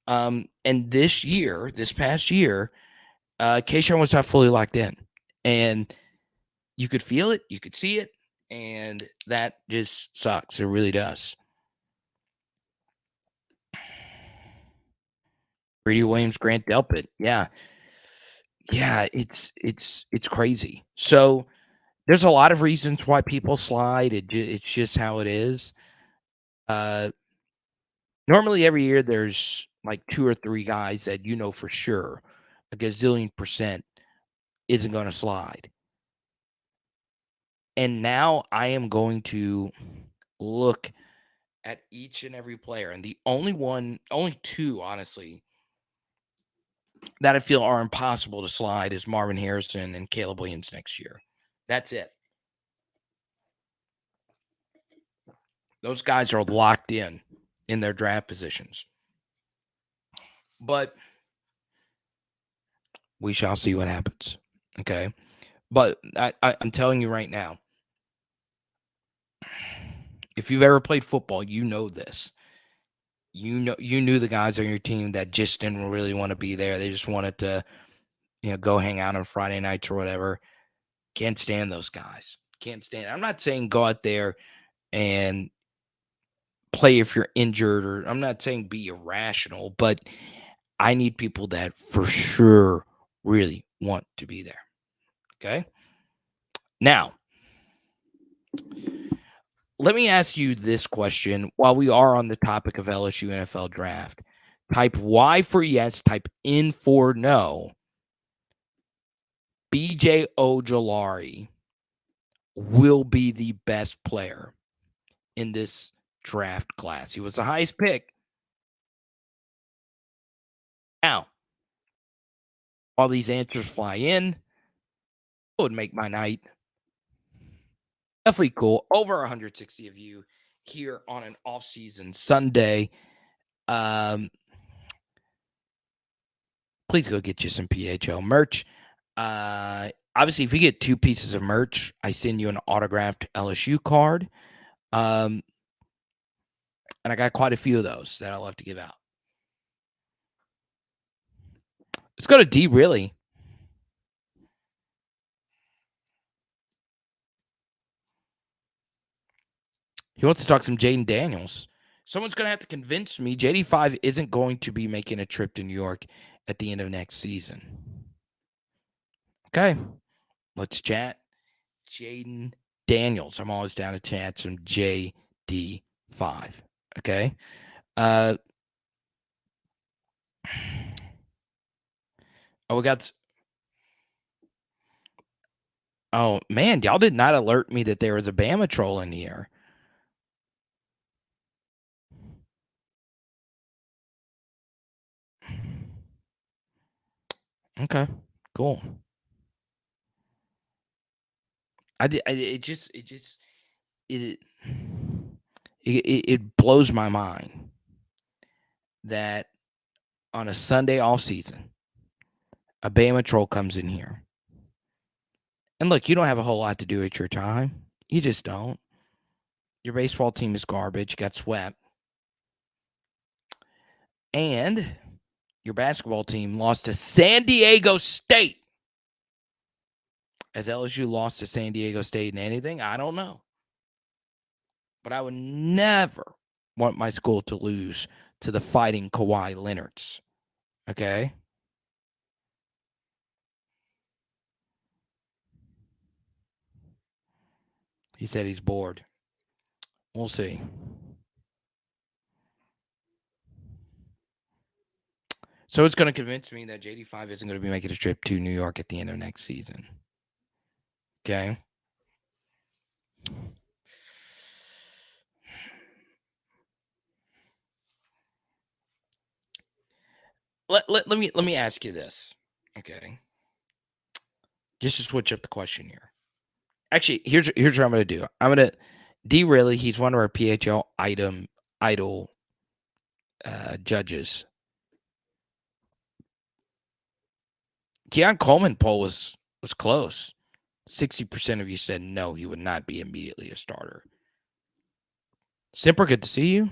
And this past year, Kayshon was not fully locked in, and you could feel it, you could see it, and that just sucks. It really does. Brady Williams, Grant Delpit, yeah, it's crazy. So there's a lot of reasons why people slide. It's just how it is. Normally every year there's like 2 or 3 guys that for sure a gazillion percent isn't going to slide. And now I am going to look at each and every player. And the only 2, honestly, that I feel are impossible to slide is Marvin Harrison and Caleb Williams next year. That's it. Those guys are locked in their draft positions. But we shall see what happens. Okay. But I'm telling you right now, if you've ever played football, you know this. You knew the guys on your team that just didn't really want to be there. They just wanted to, go hang out on Friday nights or whatever. Can't stand those guys. Can't stand. I'm not saying go out there and play if you're injured, or I'm not saying be irrational, but I need people that for sure really want to be there. Okay. Now, let me ask you this question while we are on the topic of LSU NFL draft. Type Y for yes, type N for no. BJ Ojulari will be the best player in this draft class. He was the highest pick. all these answers fly in. It would make my night. Definitely cool. Over 160 of you here on an off-season Sunday. Please go get you some PHL merch. Obviously, if you get 2 pieces of merch, I send you an autographed LSU card. And I got quite a few of those that I love to give out. Let's go to D. Really. He wants to talk some Jaden Daniels. Someone's going to have to convince me JD5 isn't going to be making a trip to New York at the end of next season. Okay, let's chat Jaden Daniels. I'm always down to chat some JD5. Okay. Oh, we got. Oh man, y'all did not alert me that there was a Bama troll in the air. Okay, cool. It blows my mind that on a Sunday off season, a Bama troll comes in here. And look, you don't have a whole lot to do at your time. You just don't. Your baseball team is garbage, got swept. And your basketball team lost to San Diego State. Has LSU lost to San Diego State in anything? I don't know. But I would never want my school to lose to the Fighting Kawhi Leonards. Okay? He said he's bored. We'll see. So it's going to convince me that JD5 isn't going to be making a trip to New York at the end of next season. Okay? Let me ask you this. Okay? Just to switch up the question here. Actually, here's what I'm going to do. I'm going to D. Really, he's one of our PHL idol judges. Keon Coleman poll was close. 60% of you said no, he would not be immediately a starter. Simper, good to see you.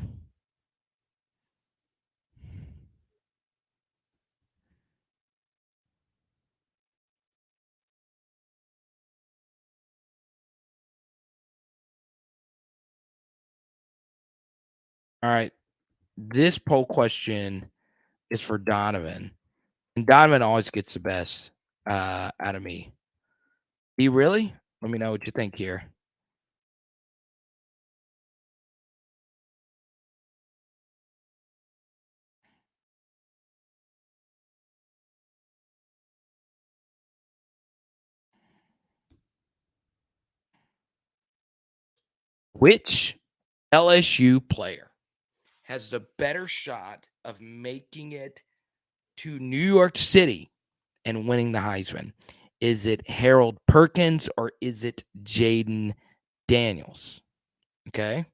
All right. This poll question is for Donovan. And Donovan always gets the best out of me. You really? Let me know what you think here. Which LSU player has the better shot of making it to New York City and winning the Heisman? Is it Harold Perkins or is it Jaden Daniels? Okay.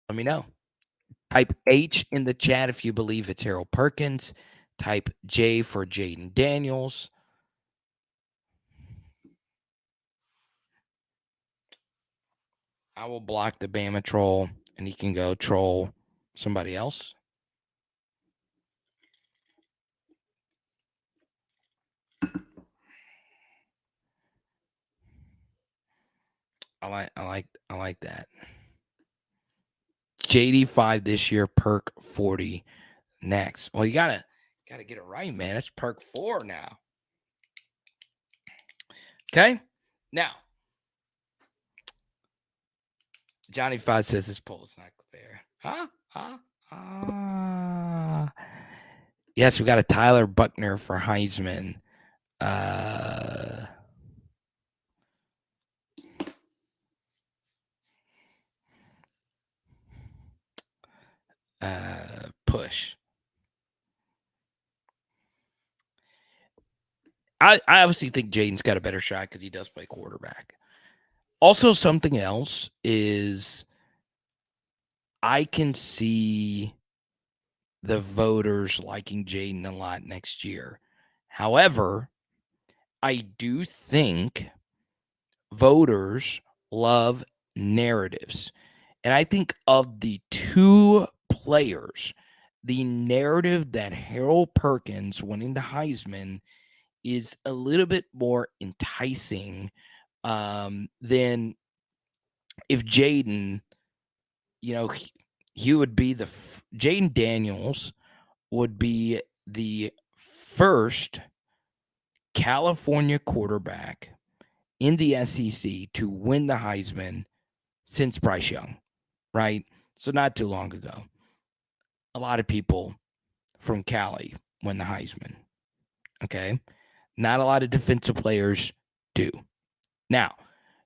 Let me know. Type H in the chat if you believe it's Harold Perkins. Type J for Jaden Daniels. I will block the Bama troll and he can go troll somebody else. I like that. JD5 this year, perk 40 next. Well, you gotta get it right, man. It's perk 4 now. Okay. Now, Johnny 5 says this poll is not fair. Yes, we got a Tyler Buckner for Heisman. wish. I obviously think Jaden's got a better shot because he does play quarterback. Also, something else is I can see the voters liking Jaden a lot next year. However, I do think voters love narratives. And I think of the two players, the narrative that Harold Perkins winning the Heisman is a little bit more enticing than if Jaden, he would be Jaden Daniels would be the first California quarterback in the SEC to win the Heisman since Bryce Young, right? So not too long ago. A lot of people from Cali win the Heisman, okay? Not a lot of defensive players do. Now,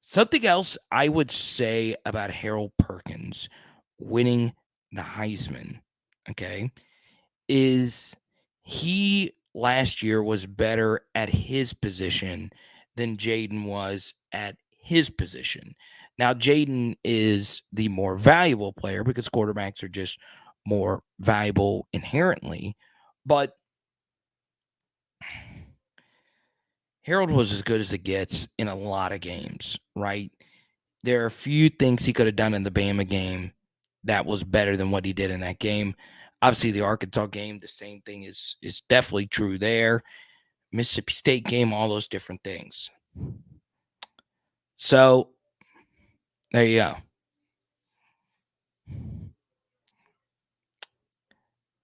something else I would say about Harold Perkins winning the Heisman, okay, is he last year was better at his position than Jaden was at his position. Now, Jaden is the more valuable player because quarterbacks are just more valuable inherently, but Harold was as good as it gets in a lot of games, right? There are a few things he could have done in the Bama game that was better than what he did in that game. Obviously, the Arkansas game, the same thing is definitely true there. Mississippi State game, all those different things. So, there you go.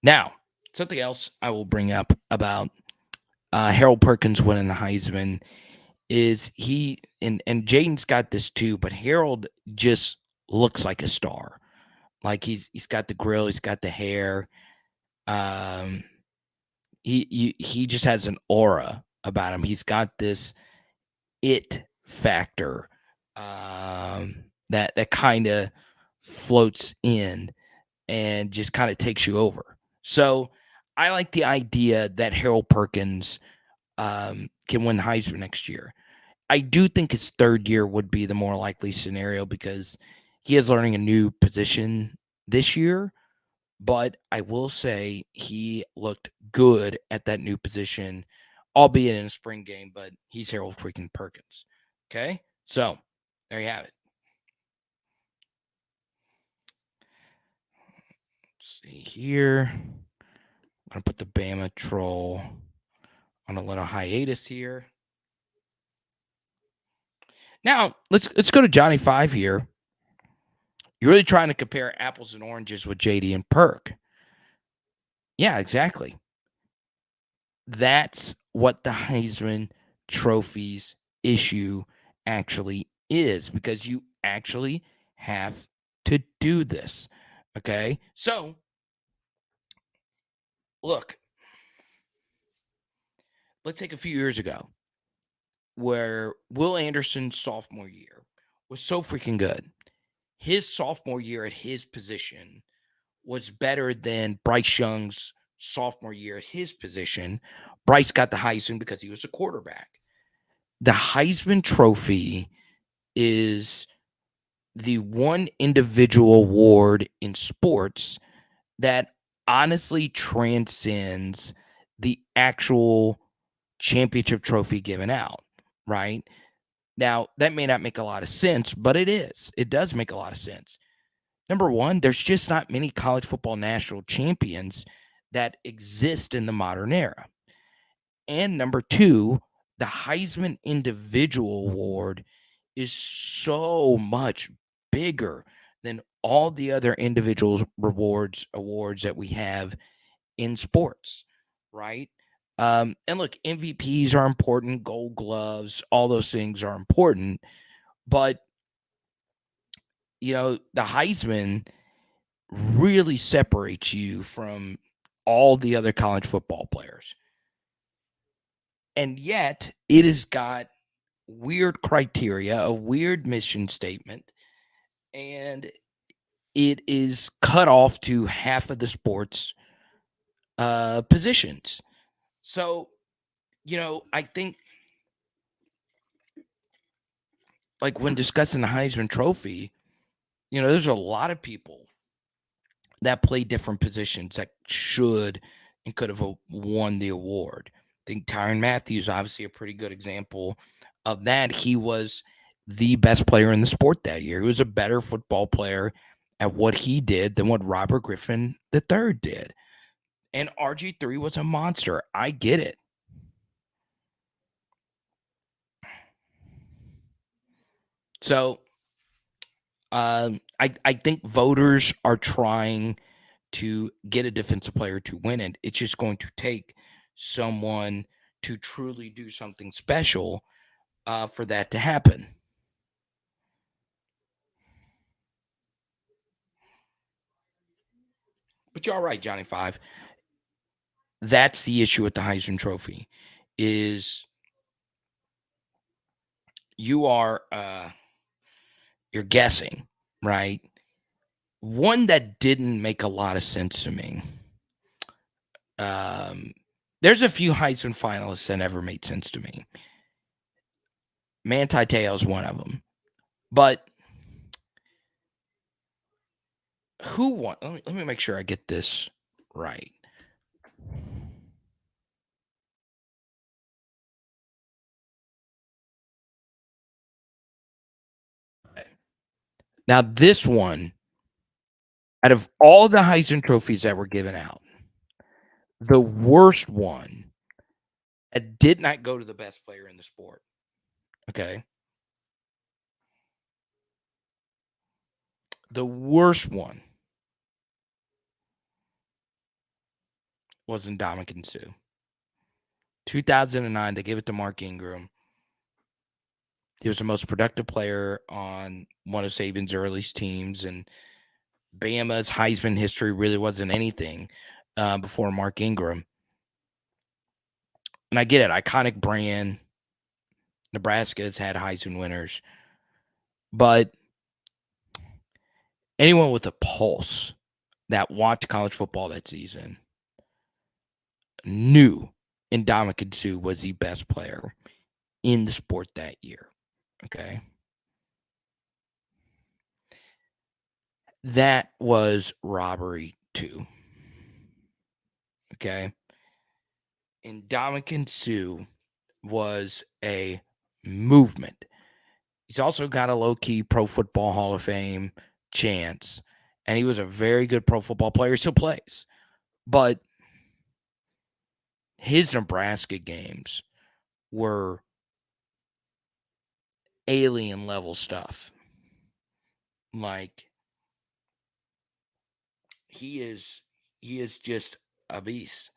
Now, something else I will bring up about Harold Perkins winning the Heisman is he and Jaden's got this too, but Harold just looks like a star. Like he's got the grill, he's got the hair. He just has an aura about him. He's got this it factor that kind of floats in and just kind of takes you over. So I like the idea that Harold Perkins can win the Heisman next year. I do think his third year would be the more likely scenario because he is learning a new position this year. But I will say he looked good at that new position, albeit in a spring game, but he's Harold freaking Perkins. Okay? So there you have it. Let's see here. I'm going to put the Bama troll on a little hiatus here. Now, let's go to Johnny 5 here. You're really trying to compare apples and oranges with JD and Perk. Yeah, exactly. That's what the Heisman Trophy's issue actually is because you actually have to do this. Okay? So, look, let's take a few years ago where Will Anderson's sophomore year was so freaking good. His sophomore year at his position was better than Bryce Young's sophomore year at his position. Bryce got the Heisman because he was a quarterback. The Heisman Trophy is the one individual award in sports that honestly transcends the actual championship trophy given out, right? Now, that may not make a lot of sense, but it is. It does make a lot of sense. Number one, there's just not many college football national champions that exist in the modern era. And number two, the Heisman Individual Award is so much bigger than all the other individual awards that we have in sports, right? And look, MVPs are important, Gold Gloves, all those things are important, but the Heisman really separates you from all the other college football players. And yet it has got weird criteria, a weird mission statement, and it is cut off to half of the sports positions. So, I think like when discussing the Heisman Trophy, there's a lot of people that play different positions that should and could have won the award. I think Tyrann Matthews, obviously a pretty good example of that. He was the best player in the sport that year. He was a better football player at what he did than what Robert Griffin III did. And RG3 was a monster. I get it. So I think voters are trying to get a defensive player to win it. It's just going to take someone to truly do something special for that to happen. But you're all right, Johnny Five. That's the issue with the Heisman Trophy is you're guessing, right? One that didn't make a lot of sense to me. There's a few Heisman finalists that never made sense to me. Manti Te'o is one of them. But who won? Let me make sure I get this right. Now, this one, out of all the Heisman trophies that were given out, the worst one did not go to the best player in the sport. Okay. The worst one was Ndamukong Suh. 2009, they gave it to Mark Ingram. He was the most productive player on one of Saban's earliest teams, and Bama's Heisman history really wasn't anything before Mark Ingram. And I get it, iconic brand. Nebraska has had Heisman winners, but anyone with a pulse that watched college football that season knew Ndamukong Suh was the best player in the sport that year. Okay. That was robbery too. Okay. Ndamukong Suh was a movement. He's also got a low-key Pro Football Hall of Fame chance, and he was a very good pro football player. He still plays. But his Nebraska games were alien level stuff. Like he is just a beast.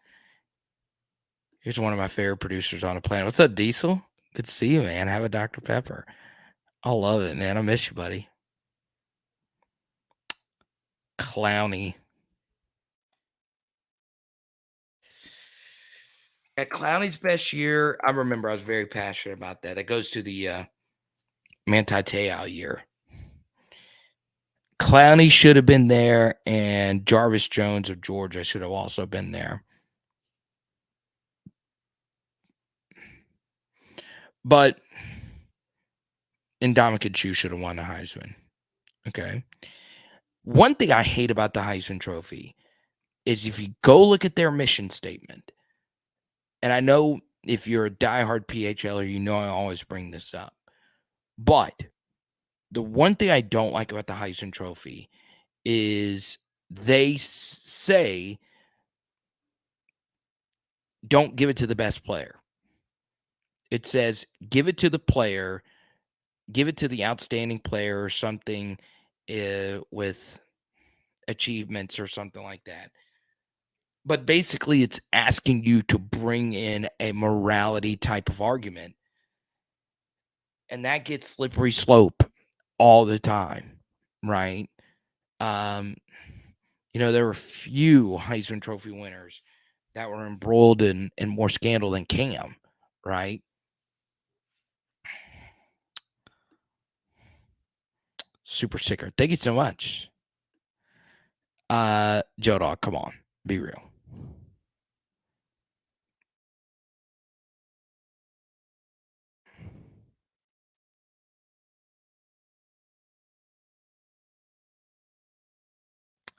Here's one of my favorite producers on the planet. What's up, Diesel? Good to see you, man. Have a Dr. Pepper. I love it, man. I miss you, buddy. Clowny. At Clowney's best year, I remember I was very passionate about that. That goes to the Manti Te'o year. Clowney should have been there, and Jarvis Jones of Georgia should have also been there. But Ndamukong Suh should have won the Heisman. Okay. One thing I hate about the Heisman Trophy is if you go look at their mission statement, and I know if you're a diehard PHLer, you know I always bring this up. But the one thing I don't like about the Heisman Trophy is they say don't give it to the best player. It says give it to the player, give it to the outstanding player or something with achievements or something like that. But basically, it's asking you to bring in a morality type of argument. And that gets slippery slope all the time, right? There were few Heisman Trophy winners that were embroiled in more scandal than Cam, right? Super sticker. Thank you so much. Joe Dog, come on. Be real.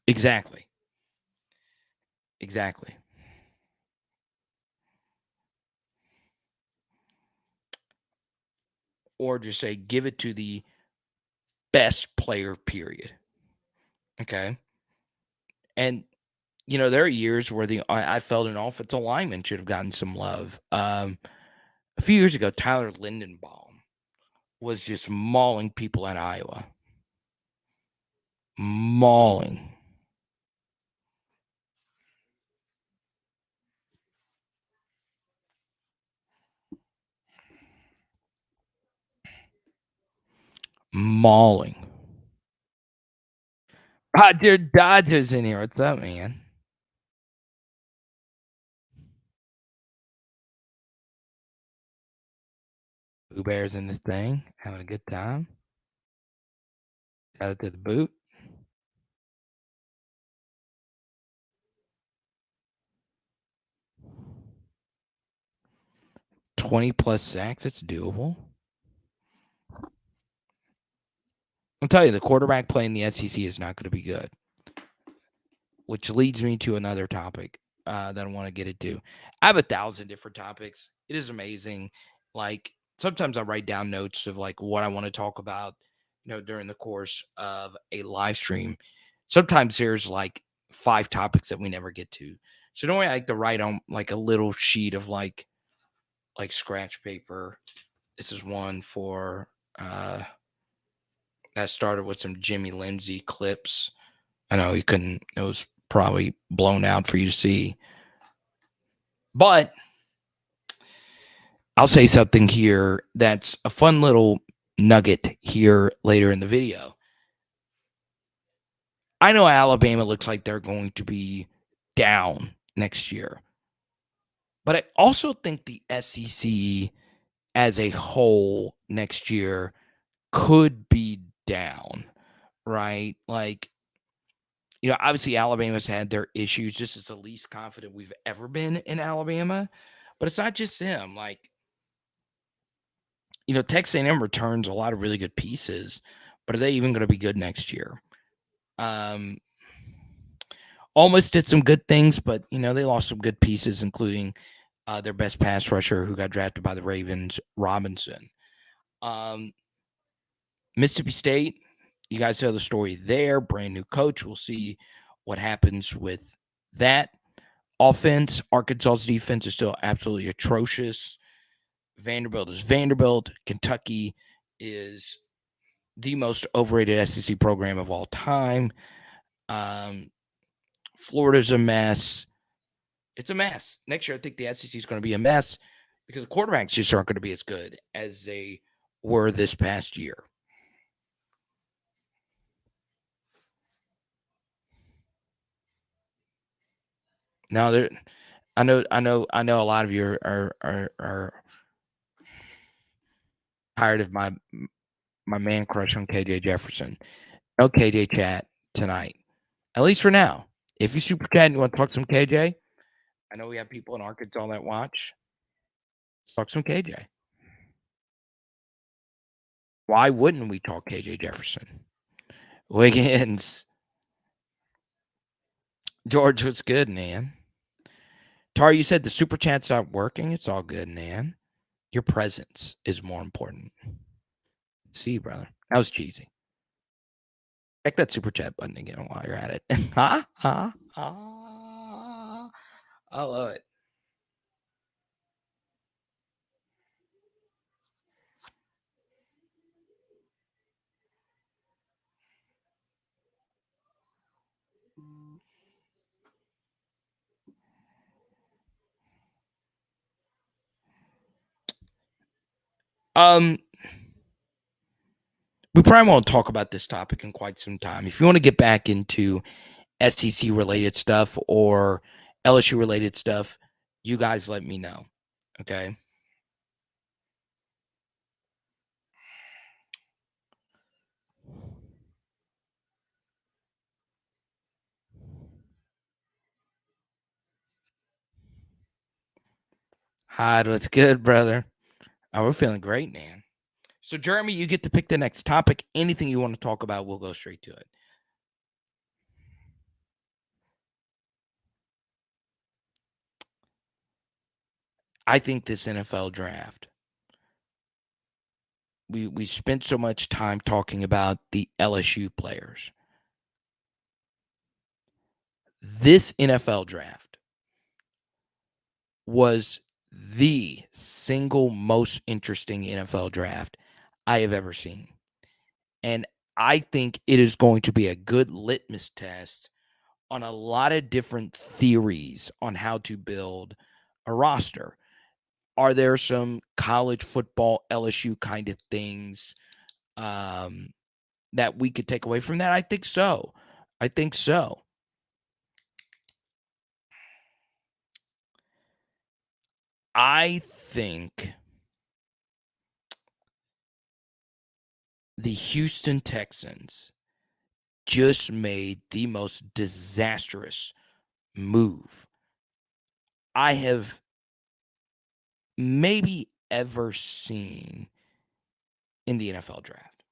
Exactly. Exactly. Or just say, give it to the best player, period. Okay. And, there are years where I felt an offensive lineman should have gotten some love. A few years ago, Tyler Lindenbaum was just mauling people at Iowa. Mauling. Mauling. Roger Dodgers in here. What's up, man? Boo Bears in this thing. Having a good time. Shout out to the boot. 20 plus sacks. It's doable. I'll tell you, the quarterback play in the SEC is not going to be good. Which leads me to another topic that I want to get into. I have 1,000 different topics. It is amazing. Like, sometimes I write down notes of like what I want to talk about, during the course of a live stream. Sometimes there's like 5 topics that we never get to. So normally I like to write on like a little sheet of like scratch paper. This is one for that started with some Jimmy Lindsay clips. I know you couldn't, it was probably blown out for you to see. But I'll say something here that's a fun little nugget here later in the video. I know Alabama looks like they're going to be down next year. But I also think the SEC as a whole next year could be down, right? Like, obviously Alabama's had their issues. This is the least confident we've ever been in Alabama. But it's not just them. Like, Texas A&M returns a lot of really good pieces, but are they even going to be good next year? Almost did some good things, but they lost some good pieces, including their best pass rusher who got drafted by the Ravens, Robinson. Mississippi State, you guys know the story there. Brand new coach. We'll see what happens with that offense. Arkansas's defense is still absolutely atrocious. Vanderbilt is Vanderbilt. Kentucky is the most overrated SEC program of all time. Florida's a mess. It's a mess. Next year, I think the SEC is going to be a mess because the quarterbacks just aren't going to be as good as they were this past year. Now, I know a lot of you are tired of my man crush on KJ Jefferson. No KJ chat tonight, at least for now. If you super chat and you want to talk some KJ, I know we have people in Arkansas that watch. Let's talk some KJ. Why wouldn't we talk KJ Jefferson? Wiggins. George, what's good, man? Tar, you said the super chat's not working. It's all good, man. Your presence is more important. See, brother. That was cheesy. Check that super chat button again while you're at it. I love it. We probably won't talk about this topic in quite some time. If you want to get back into SEC related stuff or LSU related stuff, you guys let me know. Okay. Hi, what's good, brother? Oh, we're feeling great, man. So, Jeremy, you get to pick the next topic. Anything you want to talk about, we'll go straight to it. I think this NFL draft, we spent so much time talking about the LSU players. This NFL draft was the single most interesting NFL draft I have ever seen. And I think it is going to be a good litmus test on a lot of different theories on how to build a roster. Are there some college football LSU kind of things that we could take away from that? I think so. I think so. I think the Houston Texans just made the most disastrous move I have maybe ever seen in the NFL draft.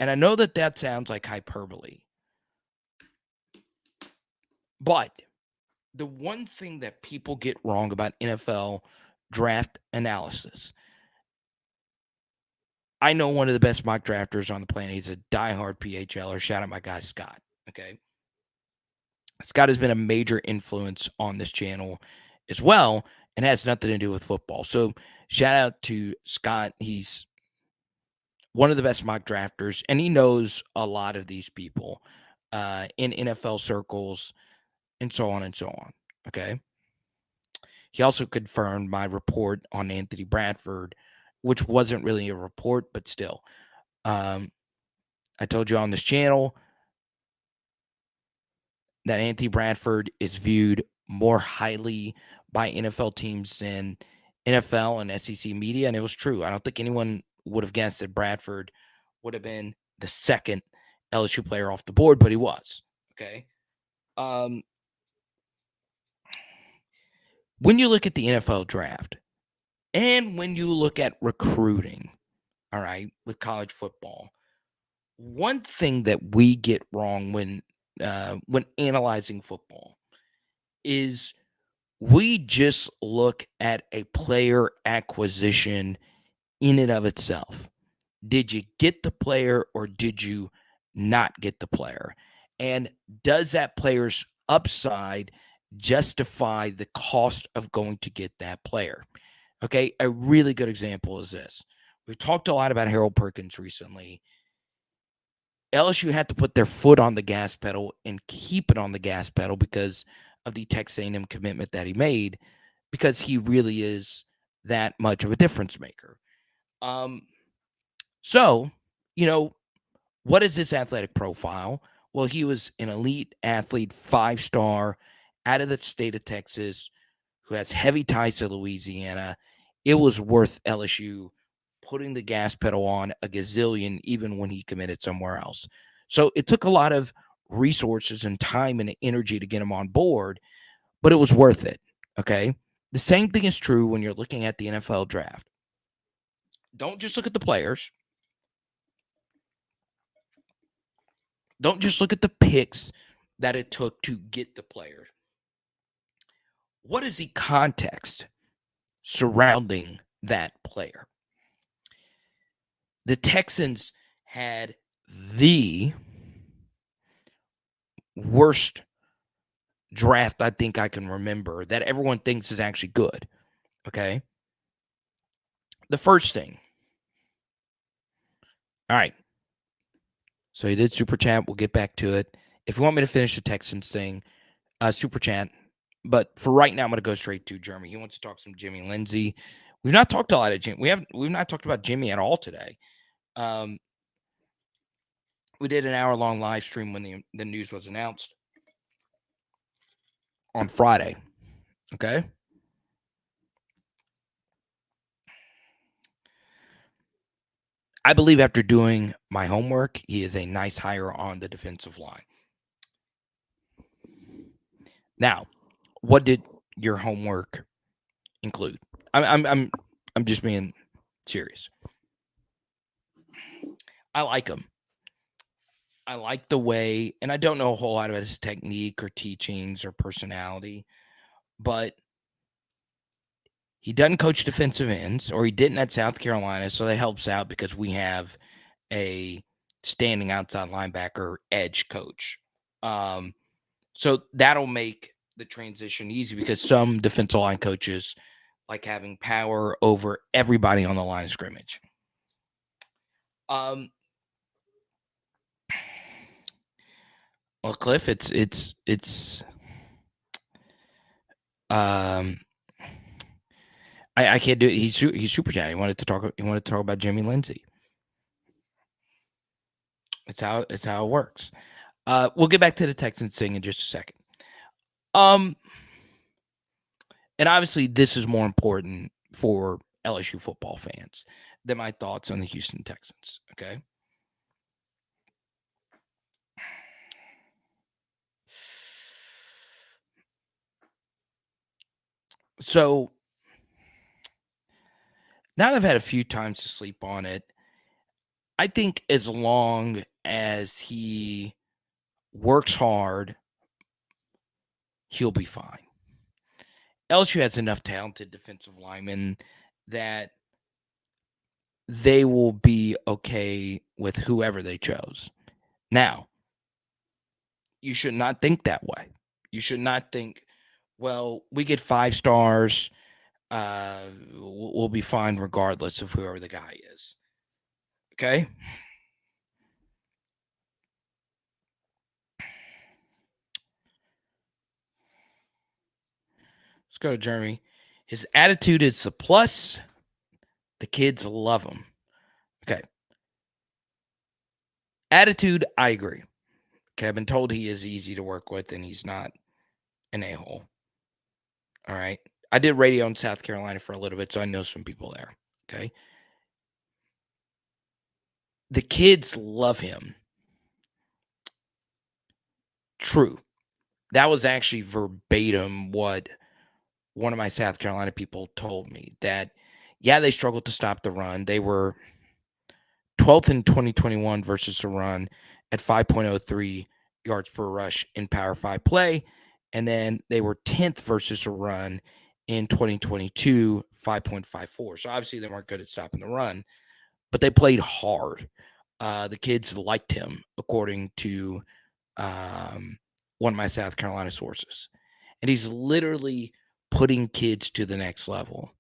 And I know that that sounds like hyperbole, but the one thing that people get wrong about NFL draft analysis, I know one of the best mock drafters on the planet. He's a diehard PHLer. Shout out my guy, Scott. Okay. Scott has been a major influence on this channel as well and has nothing to do with football. So shout out to Scott. He's one of the best mock drafters, and he knows a lot of these people in NFL circles and so on and so on. Okay. He also confirmed my report on Anthony Bradford, which wasn't really a report, but still. I told you on this channel that Anthony Bradford is viewed more highly by NFL teams than NFL and SEC media, and it was true. I don't think anyone would have guessed that Bradford would have been the second LSU player off the board, but he was. Okay. When you look at the NFL draft and when you look at recruiting, all right, with college football, one thing that we get wrong when analyzing football is we just look at a player acquisition in and of itself. Did you get the player or did you not get the player? And does that player's upside justify the cost of going to get that player? Okay, a really good example is this. We've talked a lot about Harold Perkins recently. LSU had to put their foot on the gas pedal and keep it on the gas pedal because of the Texas A&M commitment that he made, because he really is that much of a difference maker. So, what is his athletic profile? Well, he was an elite athlete, 5-star, out of the state of Texas, who has heavy ties to Louisiana. It was worth LSU putting the gas pedal on a gazillion, even when he committed somewhere else. So it took a lot of resources and time and energy to get him on board, but it was worth it. Okay. The same thing is true when you're looking at the NFL draft. Don't just look at the players. Don't just look at the picks that it took to get the player. What is the context surrounding that player? The Texans had the worst draft I think I can remember that everyone thinks is actually good. Okay. The first thing. All right. So he did super chat. We'll get back to it. If you want me to finish the Texans thing, super chat. But for right now, I'm going to go straight to Jeremy. He wants to talk some Jimmy Lindsay. We've not talked a lot of Jimmy. We've not talked about Jimmy at all today. We did an hour-long live stream when the news was announced on Friday. Okay. I believe after doing my homework, he is a nice hire on the defensive line. Now, what did your homework include? I'm just being serious. I like him. I like the way, and I don't know a whole lot about his technique or teachings or personality, but he doesn't coach defensive ends, or he didn't at South Carolina, so that helps out because we have a standing outside linebacker edge coach. So that'll make the transition easy because some defensive line coaches like having power over everybody on the line of scrimmage. Well, Cliff, it's I can't do it. He's super chat. He wanted to talk about Jimmy Lindsay. It's how it works. We'll get back to the Texans thing in just a second. And obviously this is more important for LSU football fans than my thoughts on the Houston Texans. Okay. So now that I've had a few times to sleep on it, I think as long as he works hard, he'll be fine. LSU has enough talented defensive linemen that they will be okay with whoever they chose. Now, you should not think that way. You should not think, well, we get 5 stars, we'll be fine regardless of whoever the guy is. Okay? Let's go to Jeremy. His attitude is a plus. The kids love him. Okay. Attitude, I agree. Okay, I've been told he is easy to work with and he's not an a-hole. All right. I did radio in South Carolina for a little bit, so I know some people there. Okay. The kids love him. True. That was actually verbatim what one of my South Carolina people told me, that, yeah, they struggled to stop the run. They were 12th in 2021 versus the run at 5.03 yards per rush in Power 5 play. And then they were 10th versus a run in 2022, 5.54. So obviously they weren't good at stopping the run, but they played hard. The kids liked him, according to one of my South Carolina sources. And he's literally putting kids to the next level.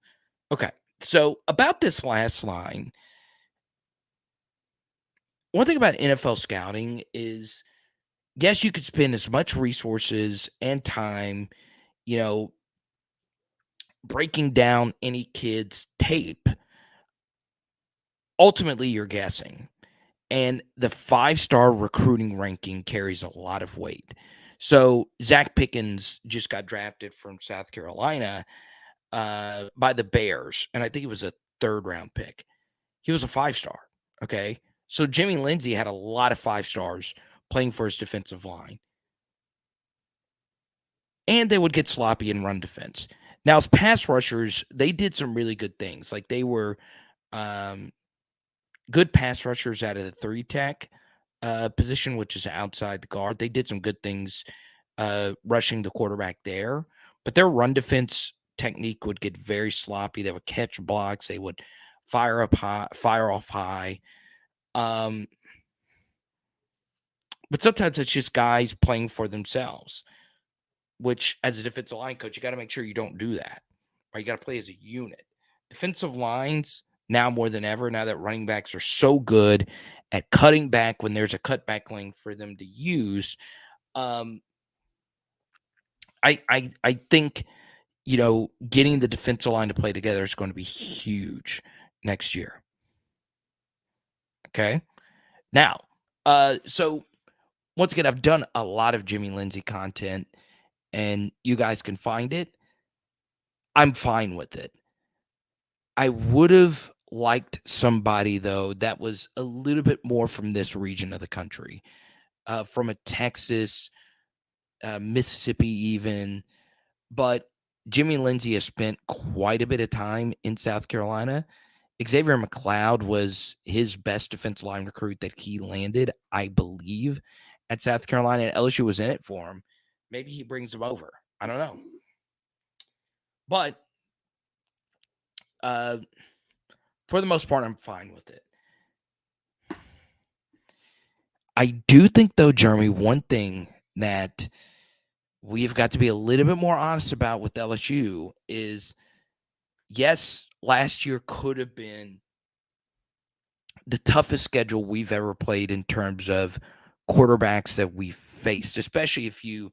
Okay, so about this last line, one thing about NFL scouting is, yes, you could spend as much resources and time, breaking down any kid's tape. Ultimately, you're guessing. And the 5-star recruiting ranking carries a lot of weight. So Zach Pickens just got drafted from South Carolina by the Bears, and I think he was a 3rd-round pick. He was a 5-star, okay? So Jimmy Lindsay had a lot of 5 stars playing for his defensive line. And they would get sloppy in run defense. Now, as pass rushers, they did some really good things. Like, they were good pass rushers out of the 3-tech position, which is outside the guard. They did some good things rushing the quarterback there. But their run defense technique would get very sloppy. They would catch blocks. They would fire off high. But sometimes it's just guys playing for themselves, which, as a defensive line coach, you got to make sure you don't do that. Right? You got to play as a unit. Defensive lines, now more than ever, now that running backs are so good at cutting back when there's a cutback lane for them to use, I think, getting the defensive line to play together is going to be huge next year. Okay? Now, so once again, I've done a lot of Jimmy Lindsay content, and you guys can find it. I'm fine with it. I would have liked somebody, though, that was a little bit more from this region of the country, from a Texas, Mississippi even. But Jimmy Lindsay has spent quite a bit of time in South Carolina. Xavier McLeod was his best defensive line recruit that he landed, I believe, at South Carolina, and LSU was in it for him. Maybe he brings him over. I don't know. But uh, for the most part, I'm fine with it. I do think, though, Jeremy, one thing that we've got to be a little bit more honest about with LSU is, yes, last year could have been the toughest schedule we've ever played in terms of quarterbacks that we faced, especially if you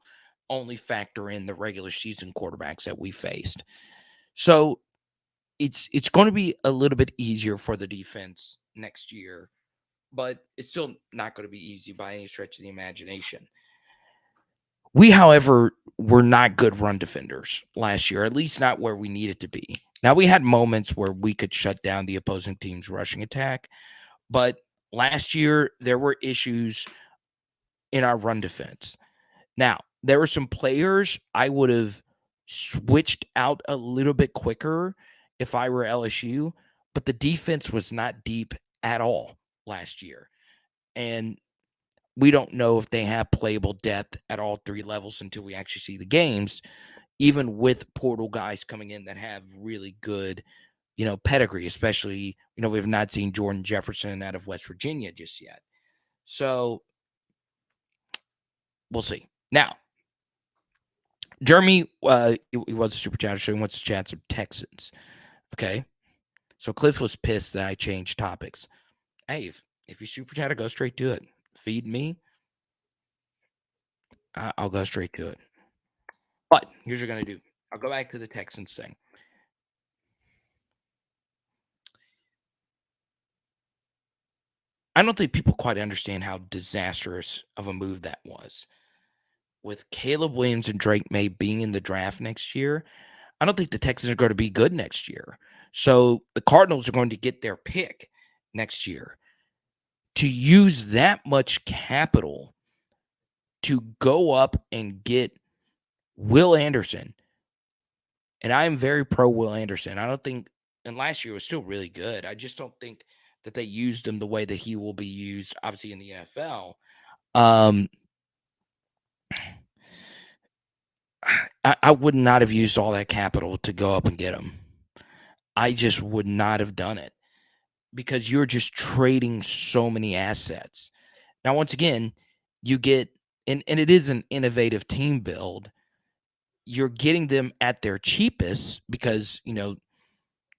only factor in the regular season quarterbacks that we faced. So it's going to be a little bit easier for the defense next year, but it's still not going to be easy by any stretch of the imagination. We, however, were not good run defenders last year, at least not where we needed to be. Now, we had moments where we could shut down the opposing team's rushing attack, but last year there were issues in our run defense. Now, there were some players I would have switched out a little bit quicker if I were LSU, but the defense was not deep at all last year. And we don't know if they have playable depth at all three levels until we actually see the games, even with portal guys coming in that have really good, pedigree, especially, we have not seen Jordan Jefferson out of West Virginia just yet. So we'll see. Now, Jeremy, he was a super chatter, so he wants to chat some Texans. Okay. So Cliff was pissed that I changed topics. Hey, if you super chatter, go straight to it. Feed me. I'll go straight to it. But here's what we're going to do. I'll go back to the Texans thing. I don't think people quite understand how disastrous of a move that was. With Caleb Williams and Drake May being in the draft next year, I don't think the Texans are going to be good next year. So the Cardinals are going to get their pick next year. To use that much capital to go up and get Will Anderson, and I am very pro Will Anderson. I don't think, and last year was still really good. I just don't think that they used him the way that he will be used, obviously, in the NFL. I would not have used all that capital to go up and get him. I just would not have done it because you're just trading so many assets. Now, once again, you get, and it is an innovative team build. You're getting them at their cheapest because,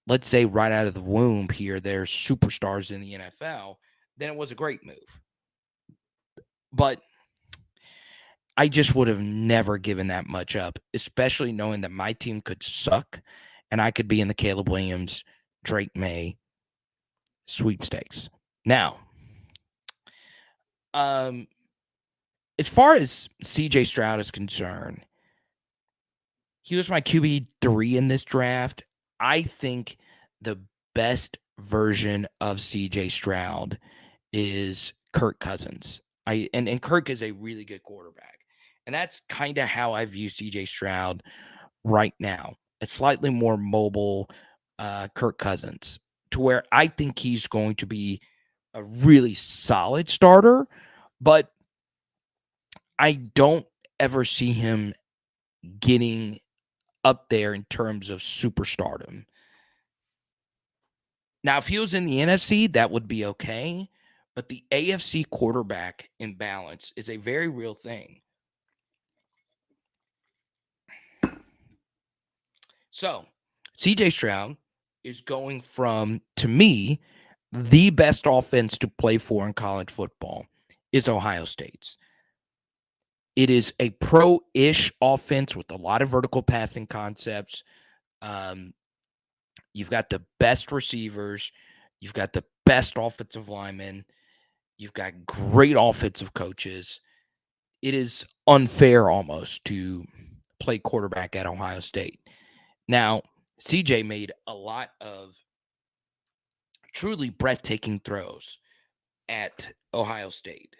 let's say right out of the womb here, they're superstars in the NFL. Then it was a great move. But I just would have never given that much up, especially knowing that my team could suck and I could be in the Caleb Williams, Drake May sweepstakes. Now, as far as CJ Stroud is concerned, he was my QB3 in this draft. I think the best version of CJ Stroud is Kirk Cousins. And Kirk is a really good quarterback. And that's kind of how I view CJ Stroud right now. A slightly more mobile Kirk Cousins, to where I think he's going to be a really solid starter, but I don't ever see him getting up there in terms of superstardom. Now, if he was in the NFC, that would be okay, but the AFC quarterback imbalance is a very real thing. So, CJ Stroud is going from, to me, the best offense to play for in college football is Ohio State's. It is a pro-ish offense with a lot of vertical passing concepts. You've got the best receivers. You've got the best offensive linemen. You've got great offensive coaches. It is unfair almost to play quarterback at Ohio State. Now, CJ made a lot of truly breathtaking throws at Ohio State.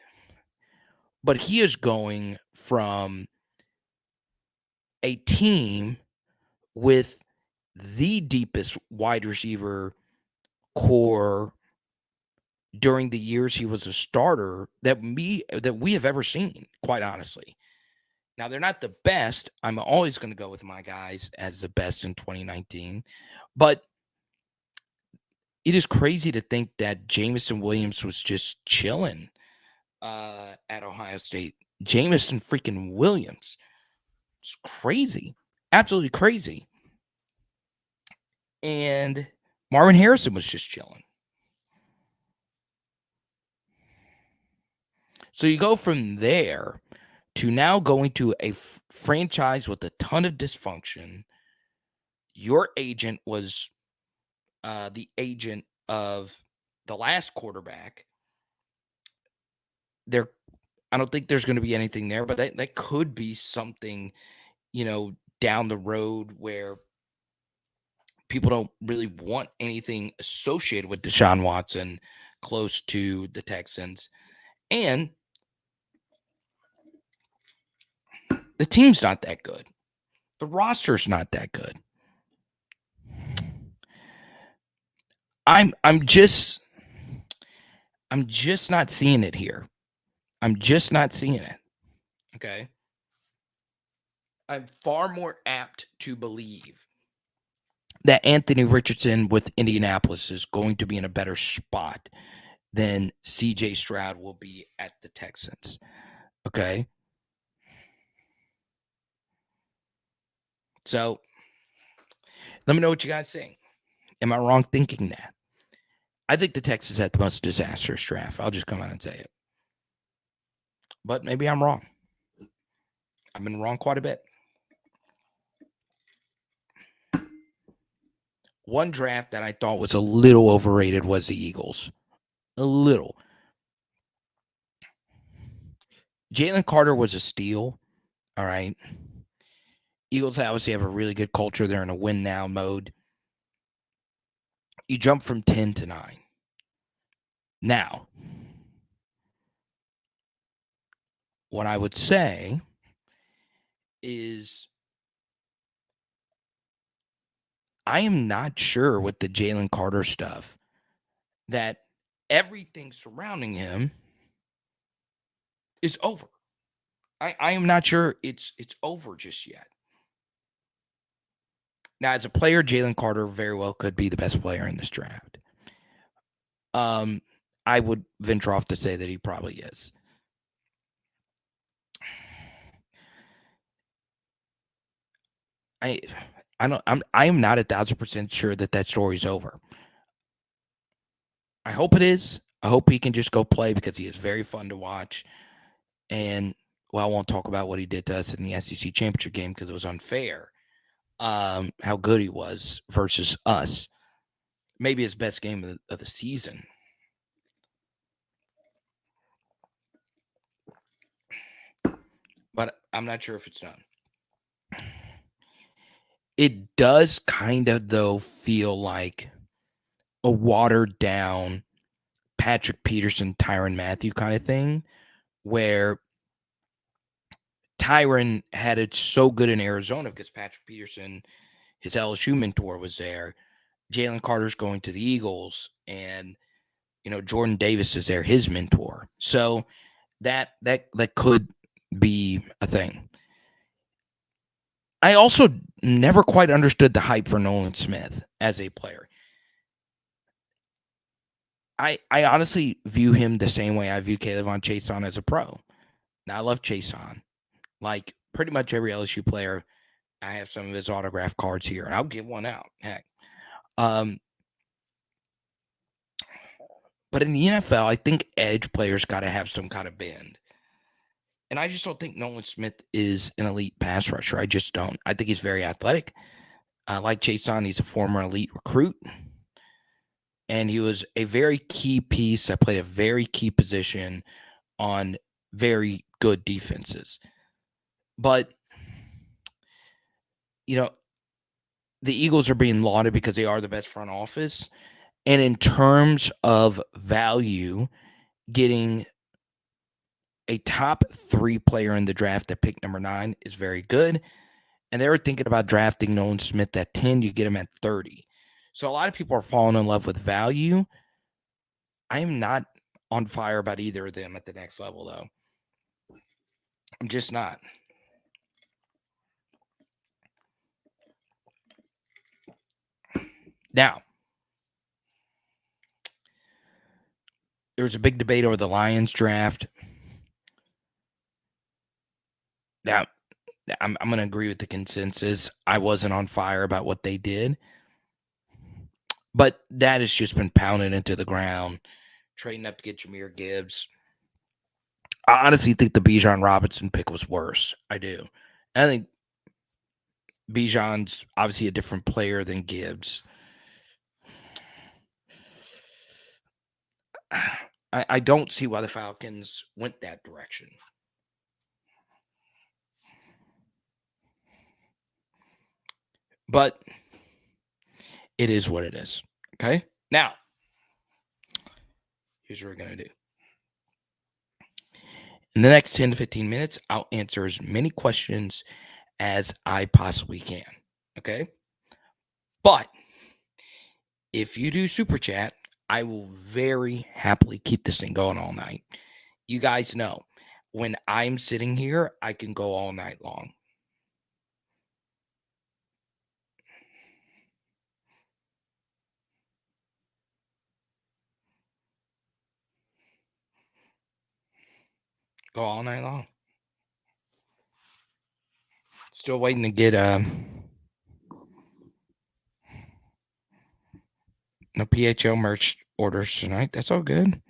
But he is going from a team with the deepest wide receiver core during the years he was a starter that we have ever seen, quite honestly. Now, they're not the best. I'm always going to go with my guys as the best in 2019. But it is crazy to think that Jameson Williams was just chilling at Ohio State. Jameson freaking Williams. It's crazy. Absolutely crazy. And Marvin Harrison was just chilling. So you go from there to now going to a franchise with a ton of dysfunction. Your agent was the agent of the last quarterback. I don't think there's going to be anything there, but that could be something, down the road where people don't really want anything associated with Deshaun Watson close to the Texans. And the team's not that good. The roster's not that good. I'm just not seeing it here. I'm just not seeing it. Okay. I'm far more apt to believe that Anthony Richardson with Indianapolis is going to be in a better spot than CJ Stroud will be at the Texans. Okay. So let me know what you guys think. Am I wrong thinking that? I think the Texans had the most disastrous draft. I'll just come out and say it. But maybe I'm wrong. I've been wrong quite a bit. One draft that I thought was a little overrated was the Eagles. A little. Jalen Carter was a steal. All right. Eagles obviously have a really good culture. They're in a win now mode. You jump from 10 to 9. Now, what I would say is I am not sure with the Jalen Carter stuff that everything surrounding him is over. I am not sure it's over just yet. Now, as a player, Jalen Carter very well could be the best player in this draft. I would venture off to say that he probably is. I am not 1,000% sure that story's over. I hope it is. I hope he can just go play because he is very fun to watch. And I won't talk about what he did to us in the SEC championship game because it was unfair. How good he was versus us. Maybe his best game of the season. But I'm not sure if it's done. It does kind of, though, feel like a watered down Patrick Peterson, Tyrann Mathieu kind of thing, where Tyrann had it so good in Arizona because Patrick Peterson, his LSU mentor, was there. Jalen Carter's going to the Eagles, and Jordan Davis is there, his mentor. So that could be a thing. I also never quite understood the hype for Nolan Smith as a player. I honestly view him the same way I view Kayvon Chaisson as a pro. Now, I love Chaisson. Like pretty much every LSU player, I have some of his autograph cards here, and I'll give one out. Heck. But in the NFL, I think edge players got to have some kind of bend. And I just don't think Nolan Smith is an elite pass rusher. I just don't. I think he's very athletic. Like Chaisson, he's a former elite recruit. And he was a very key piece that played a very key position on very good defenses. But, the Eagles are being lauded because they are the best front office. And in terms of value, getting a top 3 player in the draft at pick number 9 is very good. And they were thinking about drafting Nolan Smith at 10. You get him at 30. So a lot of people are falling in love with value. I am not on fire about either of them at the next level, though. I'm just not. Now, there was a big debate over the Lions draft. Now, I'm going to agree with the consensus. I wasn't on fire about what they did. But that has just been pounded into the ground, trading up to get Jahmyr Gibbs. I honestly think the Bijan Robinson pick was worse. I do. I think Bijan's obviously a different player than Gibbs. I don't see why the Falcons went that direction. But it is what it is. Okay? Now, here's what we're going to do. In the next 10 to 15 minutes, I'll answer as many questions as I possibly can. Okay? But if you do Super Chat, I will very happily keep this thing going all night. You guys know, when I'm sitting here, I can go all night long. Go all night long. Still waiting to get no PHL merch orders tonight. That's all good.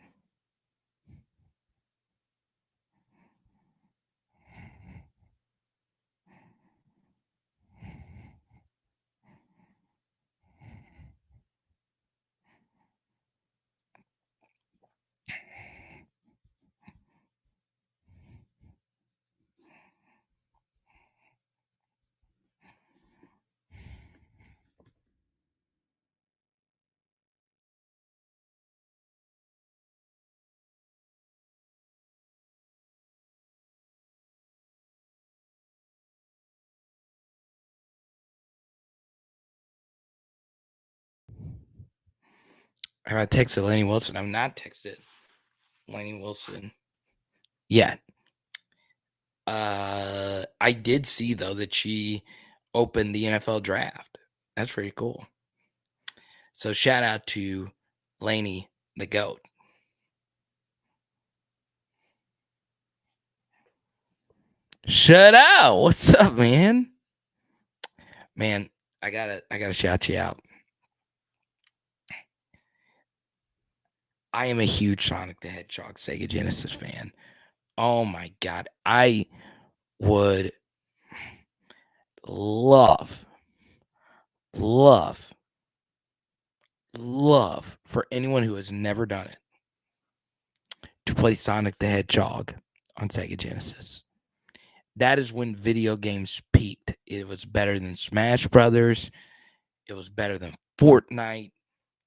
I texted Laney Wilson. I've not texted Laney Wilson yet. I did see, though, that she opened the NFL draft. That's pretty cool. So shout out to Laney the GOAT. Shut out. What's up, man? Man, I gotta shout you out. I am a huge Sonic the Hedgehog Sega Genesis fan. Oh my god. I would love for anyone who has never done it to play Sonic the Hedgehog on Sega Genesis. That is when video games peaked. It was better than Smash Brothers. It was better than Fortnite.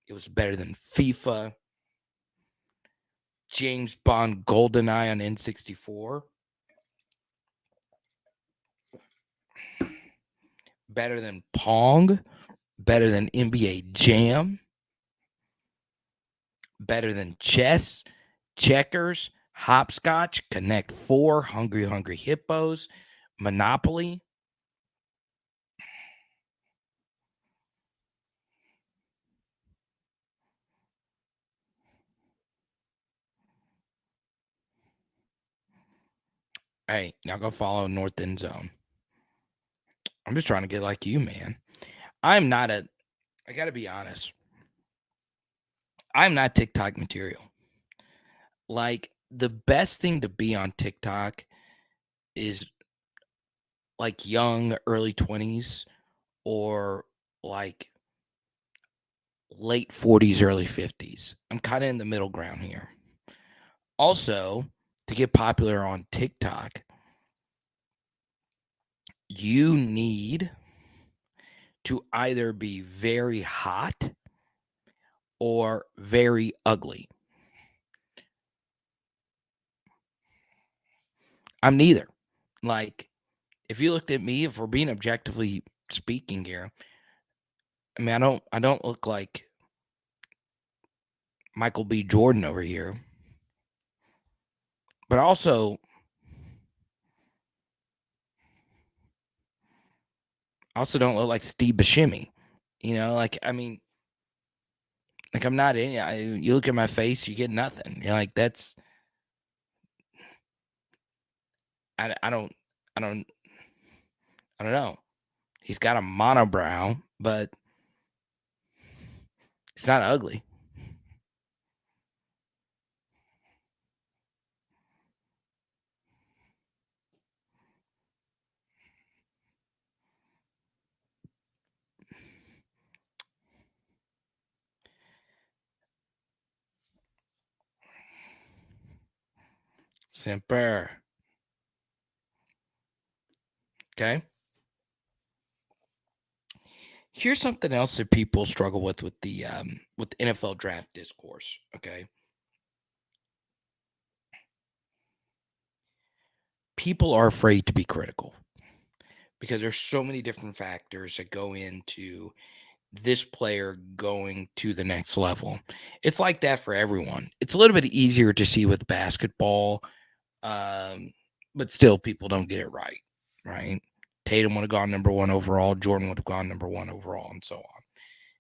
It was better than FIFA. James Bond GoldenEye on N64. Better than Pong. Better than NBA Jam. Better than chess, checkers, hopscotch, Connect 4, Hungry Hungry Hippos, Monopoly. Hey, now go follow North End Zone. I'm just trying to get like you, man. I gotta be honest. I'm not TikTok material. Like, the best thing to be on TikTok is like young, early 20s, or like late 40s, early 50s. I'm kind of in the middle ground here. Also, to get popular on TikTok, you need to either be very hot or very ugly. I'm neither. Like, if you looked at me, if we're being objectively speaking here, I mean, I don't look like Michael B. Jordan over here. But also, don't look like Steve Buscemi. You know, like, I mean, Like, I'm not in. You look at my face, you get nothing. You're like, that's. I don't. I don't. I don't know. He's got a monobrow, but it's not ugly. Semper. Okay. Here's something else that people struggle with the NFL draft discourse. Okay. People are afraid to be critical because there's so many different factors that go into this player going to the next level. It's like that for everyone. It's a little bit easier to see with basketball, but still people don't get it right, right? Tatum would have gone number 1 overall, Jordan would have gone number 1 overall, and so on.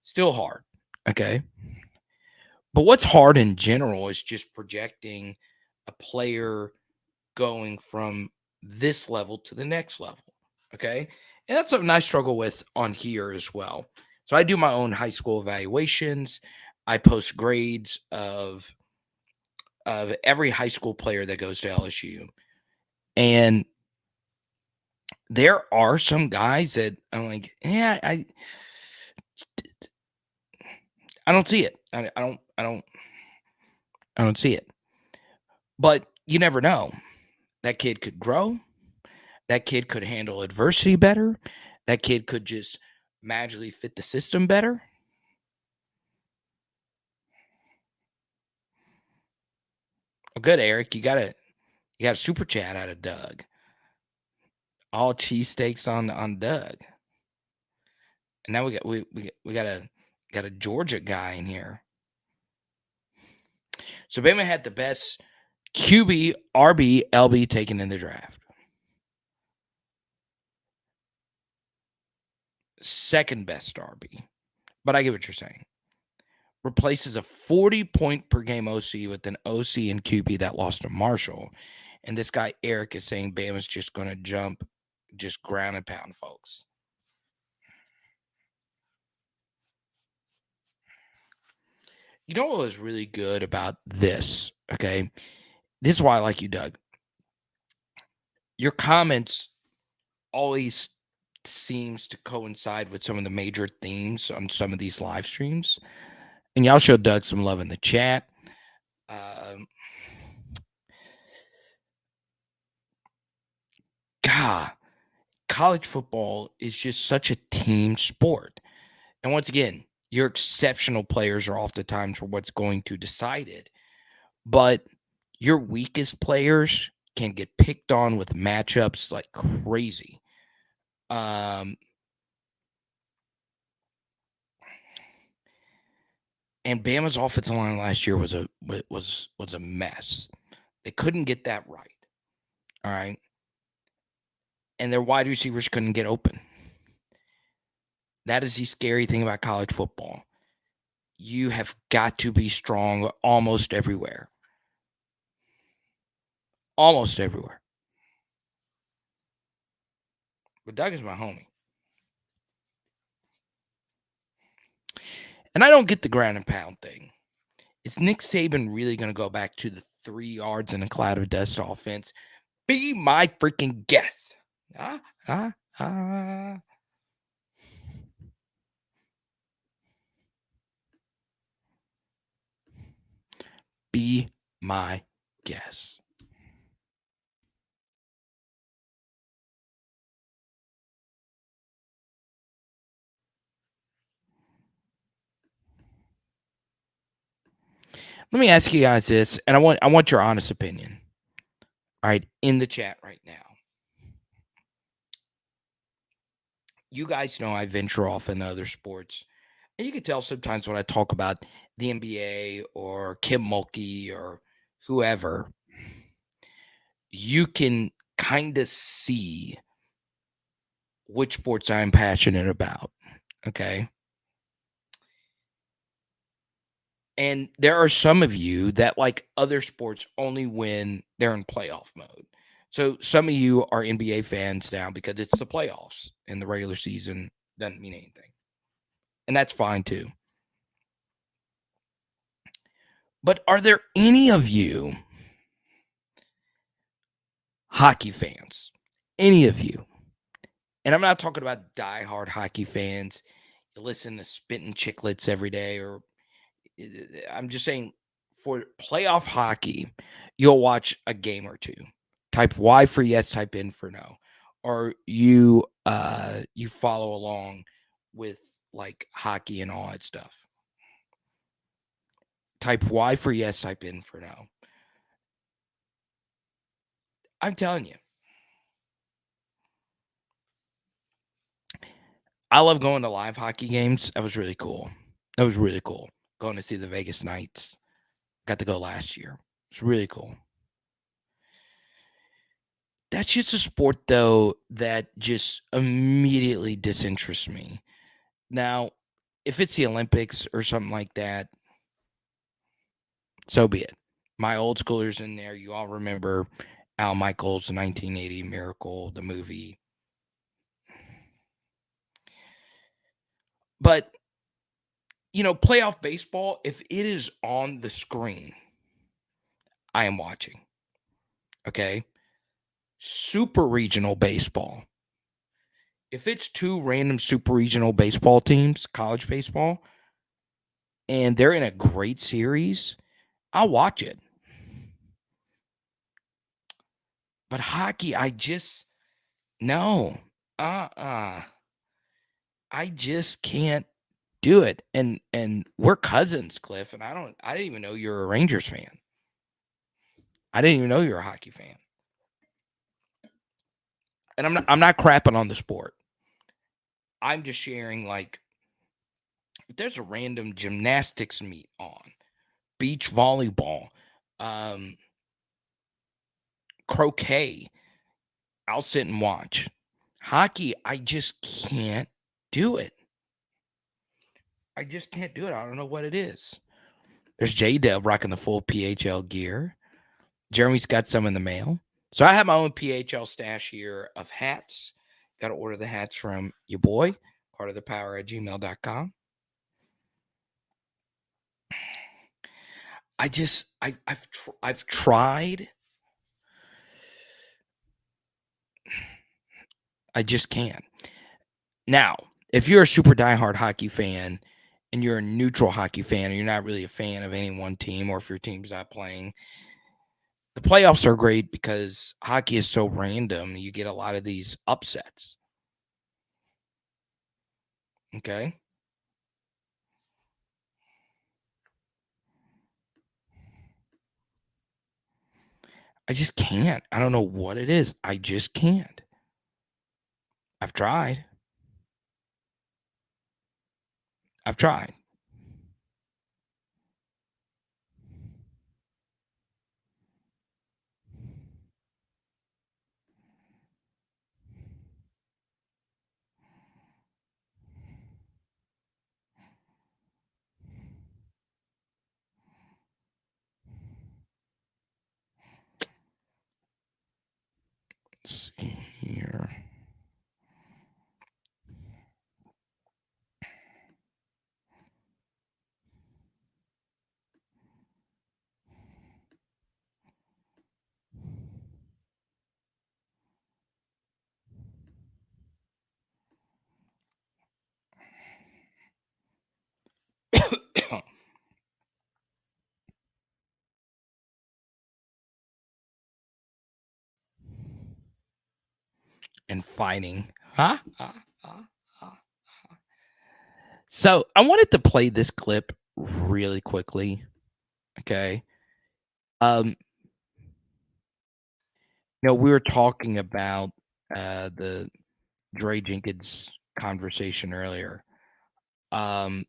Still hard, okay? But what's hard in general is just projecting a player going from this level to the next level, okay? And that's something I struggle with on here as well. So I do my own high school evaluations. I post grades of every high school player that goes to LSU. And there are some guys that I'm like, yeah, I don't see it. I don't see it. But you never know. That kid could grow. That kid could handle adversity better. That kid could just magically fit the system better. Well, good, Eric. You got a super chat out of Doug. All cheesesteaks on Doug. And now we got a Georgia guy in here. So Bama had the best QB, RB, LB taken in the draft. Second best RB. But I get what you're saying. Replaces a 40-point per game OC with an OC and QB that lost to Marshall. And this guy, Eric, is saying Bama's just going to jump, just ground and pound, folks. You know what was really good about this? Okay. This is why I like you, Doug. Your comments always seems to coincide with some of the major themes on some of these live streams. And y'all show Doug some love in the chat. God, college football is just such a team sport. And once again, your exceptional players are oftentimes what's going to decide it. But your weakest players can get picked on with matchups like crazy. And Bama's offensive line last year was a mess. They couldn't get that right. All right. And their wide receivers couldn't get open. That is the scary thing about college football. You have got to be strong almost everywhere. Almost everywhere. But Doug is my homie. And I don't get the ground and pound thing. Is Nick Saban really going to go back to the 3 yards in a cloud of dust offense? Be my freaking guess. Be my guess. Let me ask you guys this, and I want your honest opinion. All right, in the chat right now. You guys know I venture off into other sports. And you can tell sometimes when I talk about the NBA or Kim Mulkey or whoever, you can kind of see which sports I'm passionate about. Okay. And there are some of you that like other sports only when they're in playoff mode. So some of you are NBA fans now because it's the playoffs and the regular season doesn't mean anything. And that's fine too. But are there any of you hockey fans? Any of you? And I'm not talking about diehard hockey fans. You listen to Spittin' Chicklets every day, or I'm just saying for playoff hockey, you'll watch a game or two. Type Y for yes, type in for no. Or you follow along with like hockey and all that stuff. Type Y for yes, type in for no. I'm telling you. I love going to live hockey games. That was really cool. That was really cool. Going to see the Vegas Knights. Got to go last year. It's really cool. That's just a sport, though, that just immediately disinterests me. Now, if it's the Olympics or something like that, so be it. My old schoolers in there, you all remember Al Michaels' 1980 Miracle, the movie. But, playoff baseball, if it is on the screen, I am watching. Okay? Super regional baseball. If it's two random super regional baseball teams, college baseball, and they're in a great series, I'll watch it. But hockey, no. I just can't do it. And we're cousins, Cliff, and I didn't even know you're a Rangers fan. I didn't even know you're a hockey fan. And I'm not crapping on the sport. I'm just sharing, like, if there's a random gymnastics meet on, beach volleyball, croquet, I'll sit and watch. Hockey, I just can't do it. I just can't do it. I don't know what it is. There's J-Dub rocking the full PHL gear. Jeremy's got some in the mail. So I have my own PHL stash here of hats. Got to order the hats from your boy, carterthepower@gmail.com. I've tried. I just can't. Now, if you're a super diehard hockey fan and you're a neutral hockey fan and you're not really a fan of any one team, or if your team's not playing, the playoffs are great because hockey is so random. You get a lot of these upsets. Okay. I just can't. I don't know what it is. I just can't. I've tried. I've tried. Let's see here. And fighting. Huh? So I wanted to play this clip really quickly. Okay. Um, we were talking about the Dre Jenkins conversation earlier. I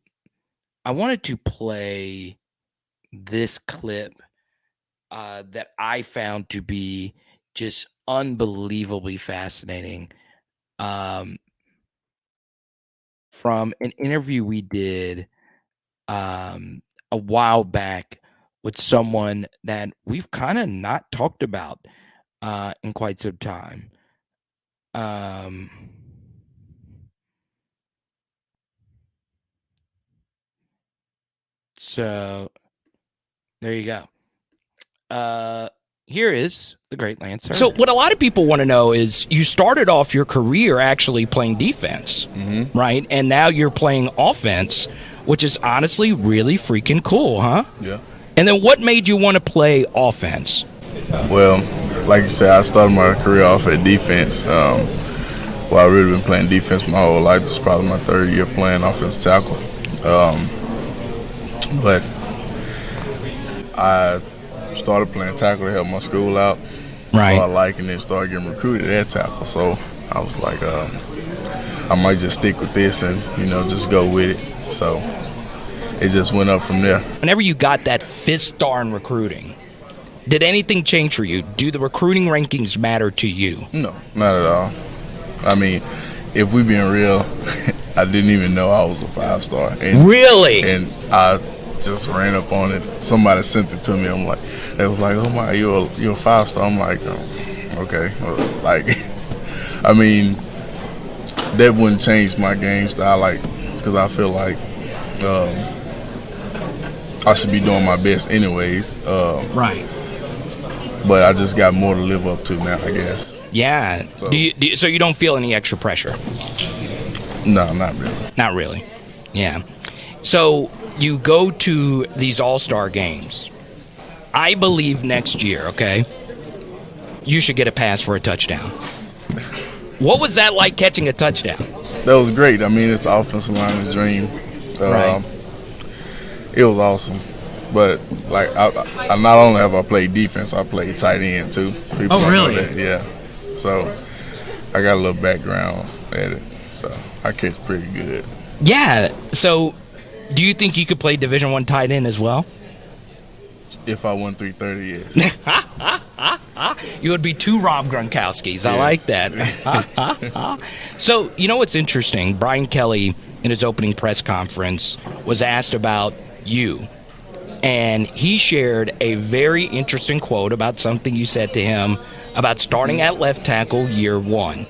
wanted to play this clip that I found to be just unbelievably fascinating, from an interview we did a while back with someone that we've kind of not talked about in quite some time. So there you go. Here is the great Lance Hurd. So what a lot of people want to know is you started off your career actually playing defense, right? And now you're playing offense, which is honestly really freaking cool, huh? Yeah. And then what made you want to play offense? Well, like you said, I started my career off at defense. Well, I've really been playing defense my whole life. This is probably my third year playing offensive tackle. But I started playing tackle to help my school out. Right. So I liking it, started getting recruited at tackle. So I was like, I might just stick with this and, just go with it. So it just went up from there. Whenever you got that fifth star in recruiting, did anything change for you? Do the recruiting rankings matter to you? No, not at all. I mean, if we being real, I didn't even know I was a 5-star. Really? And I just ran up on it. Somebody sent it to me. I'm like, they was like, oh my, you're a 5-star. I'm like, oh, okay. Like, I mean, that wouldn't change my game style, because I feel like I should be doing my best anyways. Right. But I just got more to live up to now, I guess. Yeah. So, so you don't feel any extra pressure? No, not really. Not really. Yeah. So you go to these all-star games. I believe next year, okay, you should get a pass for a touchdown. What was that like catching a touchdown? That was great. I mean, it's the offensive line's dream. Right. It was awesome. But, I not only have I played defense, I played tight end, too. People Oh, really? know that. Yeah. So, I got a little background at it. So, I catch pretty good. Yeah. So, do you think you could play Division I tight end as well? If I won 330, yes. You would be two Rob Gronkowskis. I like that. So, you know what's interesting? Brian Kelly, in his opening press conference, was asked about you. And he shared a very interesting quote about something you said to him about starting at left tackle year one.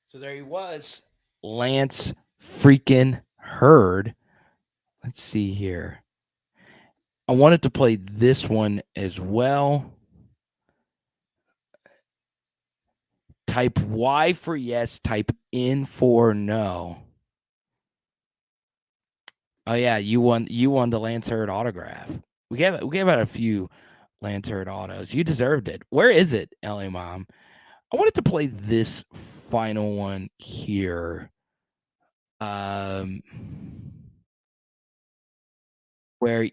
So there he was, Lance freaking Hurd. Let's see here. I wanted to play this one as well. Type Y for yes, type N for no. Oh yeah, you won the Lance Hurd autograph. We gave out a few Lance Hurd autos. You deserved it. Where is it, LA Mom? I wanted to play this final one here. Where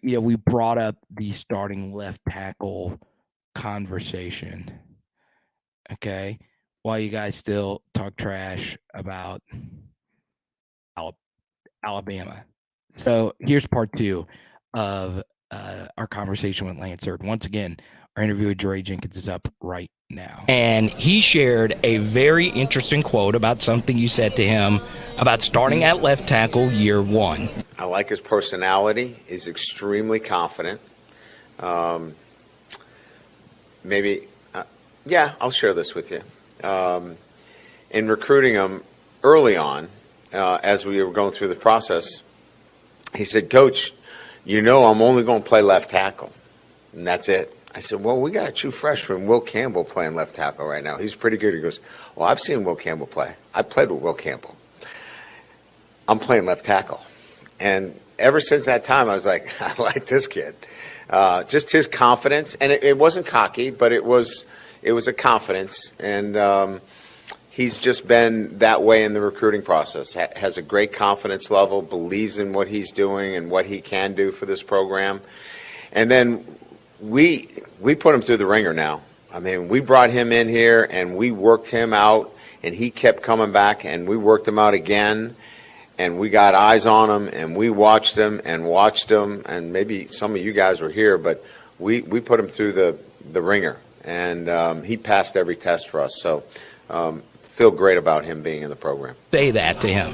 we brought up the starting left tackle conversation. Okay. While you guys still talk trash about Alabama. So here's part 2 of our conversation with Lance Hurd. Once again, our interview with Dre Jenkins is up right now. And he shared a very interesting quote about something you said to him about starting at left tackle year one. I like his personality. He's extremely confident. Yeah, I'll share this with you. In recruiting him early on, as we were going through the process, he said, Coach, I'm only going to play left tackle, and that's it. I said, well, we got a true freshman, Will Campbell, playing left tackle right now. He's pretty good. He goes, well, I've seen Will Campbell play. I played with Will Campbell. I'm playing left tackle. And ever since that time, I was like, I like this kid. Just his confidence, and it wasn't cocky, but it was a confidence, and he's just been that way in the recruiting process. Has a great confidence level, believes in what he's doing and what he can do for this program. And then we put him through the ringer now. I mean, we brought him in here and we worked him out, and he kept coming back, and we worked him out again, and we got eyes on him, and we watched him, and maybe some of you guys were here, but we put him through the ringer. and he passed every test for us. So feel great about him being in the program. Say that to him.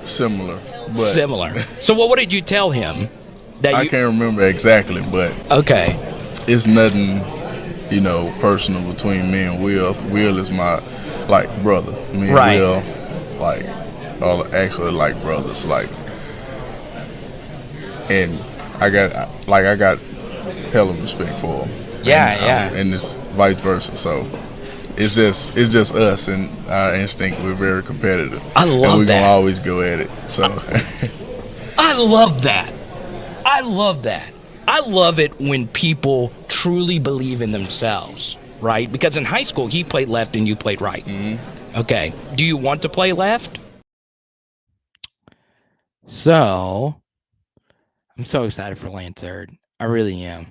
Similar. But Similar. So what did you tell him? I can't remember exactly, but okay, it's nothing, personal between me and Will. Will is my brother. Me and Right. Will are actually like brothers. And I got hella respect for him. Yeah. And it's vice versa. So it's just us, and our instinct. We're very competitive. I love and we're that. gonna always go at it. So I love that. I love it when people truly believe in themselves, right? Because in high school, he played left and you played right. Mm-hmm. Okay. Do you want to play left? So, I'm so excited for Lance Erd. I really am.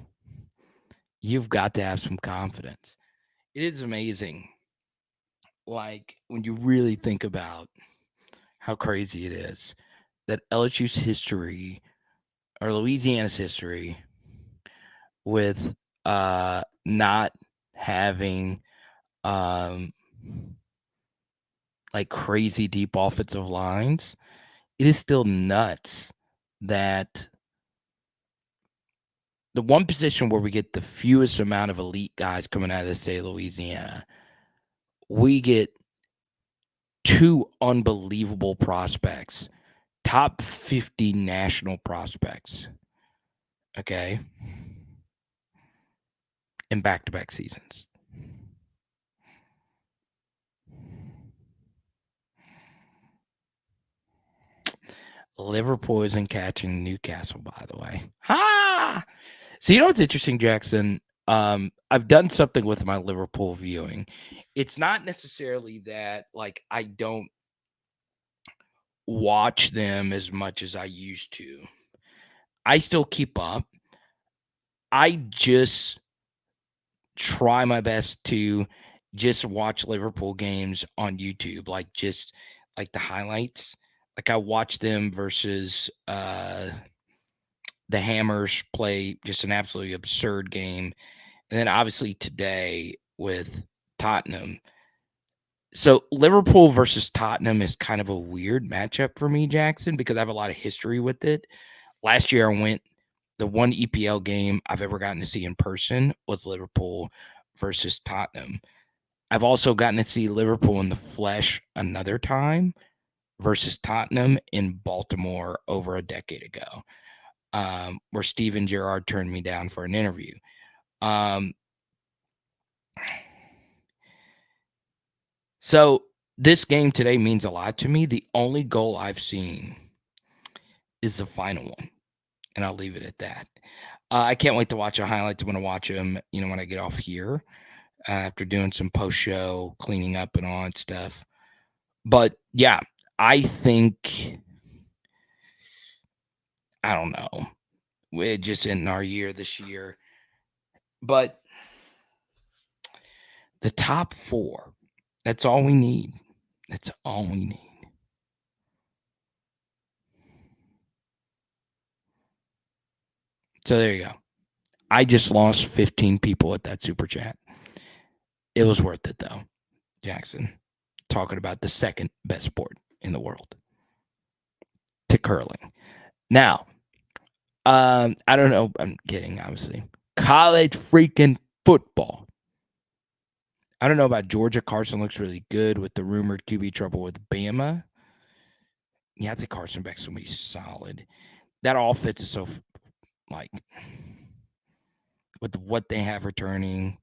You've got to have some confidence. It is amazing. When you really think about how crazy it is that LSU's history or Louisiana's history with not having crazy deep offensive lines, it is still nuts that the one position where we get the fewest amount of elite guys coming out of the state of Louisiana, we get two unbelievable prospects, top 50 national prospects, okay, in back-to-back seasons. Liverpool isn't catching Newcastle, by the way. Ha! So you know what's interesting, Jackson? I've done something with my Liverpool viewing. It's not necessarily that I don't watch them as much as I used to. I still keep up. I just try my best to just watch Liverpool games on YouTube, just the highlights. I watch them versus the Hammers play just an absolutely absurd game. And then obviously today with Tottenham. So Liverpool versus Tottenham is kind of a weird matchup for me, Jackson, because I have a lot of history with it. Last year I went, the one EPL game I've ever gotten to see in person was Liverpool versus Tottenham. I've also gotten to see Liverpool in the flesh another time versus Tottenham in Baltimore over a decade ago, where Steven Gerrard turned me down for an interview. So this game today means a lot to me. The only goal I've seen is the final one, and I'll leave it at that. I can't wait to watch the highlights. I'm going to watch them, when I get off here after doing some post-show cleaning up and all that stuff. But, yeah, I think, I don't know. We're just in our year this year. But the top four, that's all we need. That's all we need. So there you go. I just lost 15 people at that super chat. It was worth it, though, Jackson. Talking about the second best sport in the world to curling. Now, I don't know. I'm kidding, obviously. College freaking football. I don't know about Georgia. Carson looks really good with the rumored QB trouble with Bama. Yeah, I think Carson Beck's going to be solid. That offense is so, with what they have returning,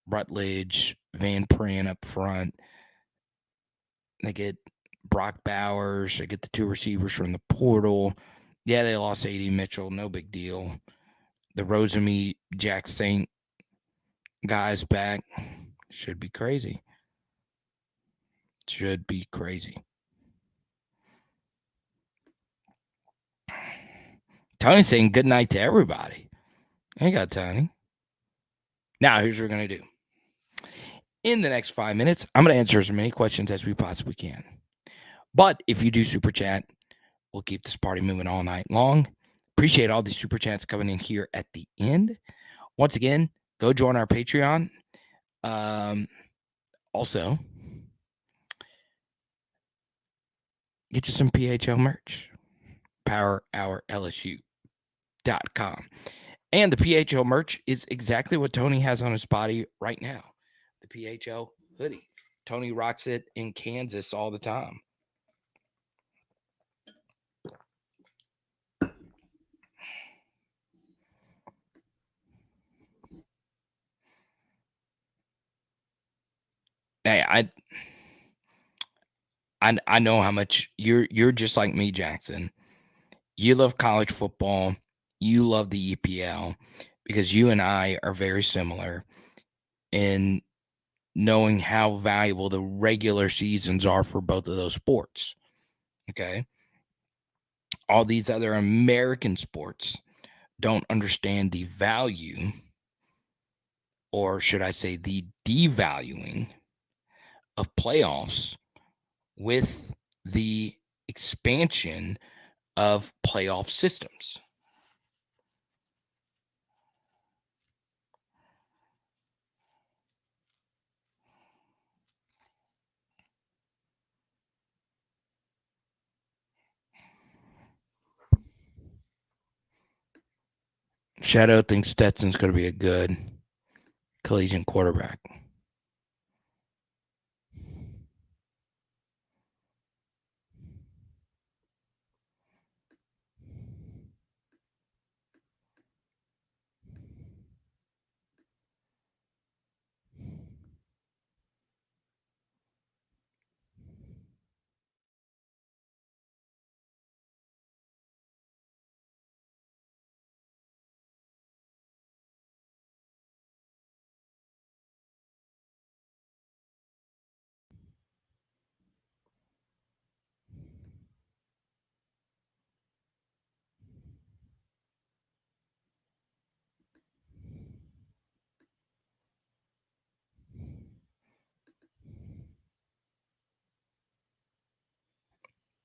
Rutledge, Van Pran up front. They get Brock Bowers. They get the two receivers from the portal. Yeah, they lost A.D. Mitchell. No big deal. The Rosemy, Jack Saint guys back. Should be crazy. Should be crazy. Tony's saying good night to everybody. I got Tony. Now, here's what we're going to do. In the next 5 minutes, I'm going to answer as many questions as we possibly can. But if you do super chat, we'll keep this party moving all night long. Appreciate all these super chats coming in here at the end. Once again, go join our Patreon. Also, get you some PHL merch. PowerHourLSU.com. And the PHL merch is exactly what Tony has on his body right now. The PHL hoodie. Tony rocks it in Kansas all the time. Hey, I know how much you're just like me, Jackson. You love college football. You love the EPL because you and I are very similar in knowing how valuable the regular seasons are for both of those sports. Okay. All these other American sports don't understand the value, or should I say the devaluing of playoffs with the expansion of playoff systems. Shadow thinks Stetson's going to be a good collegiate quarterback.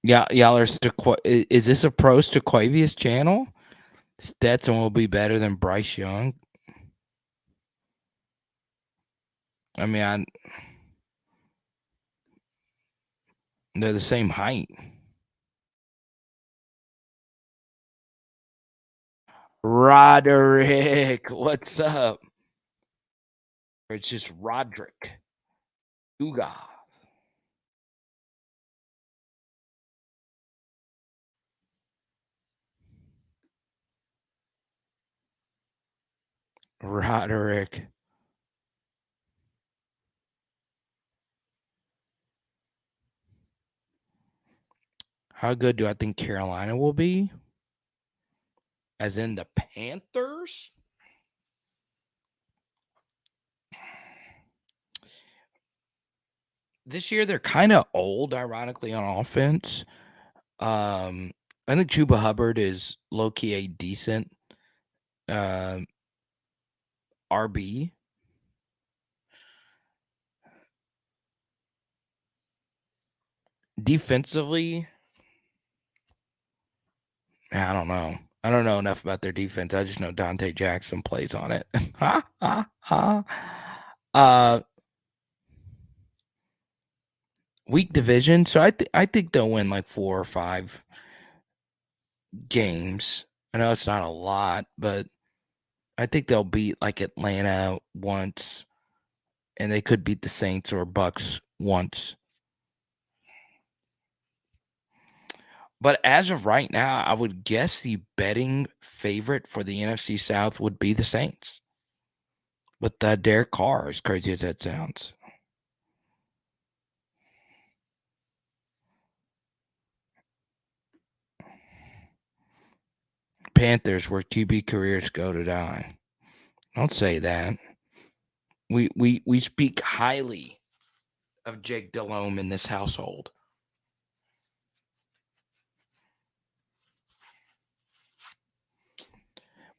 Yeah, y'all are is this a pro Staquavius channel? Stetson will be better than Bryce Young. I mean, they're the same height. Roderick, what's up? Or it's just Roderick. Uga. Roderick. How good do I think Carolina will be? As in the Panthers? This year they're kind of old, ironically, on offense. I think Chuba Hubbard is low-key a decent RB. Defensively, I don't know. I don't know enough about their defense. I just know Dante Jackson plays on it. Weak division, so I think they'll win like 4 or 5 games. I know it's not a lot, but I think they'll beat like Atlanta once, and they could beat the Saints or Bucks once. But as of right now, I would guess the betting favorite for the NFC South would be the Saints. With Derek Carr, as crazy as that sounds. Panthers, where QB careers go to die. Don't say that. We speak highly of Jake Delhomme in this household.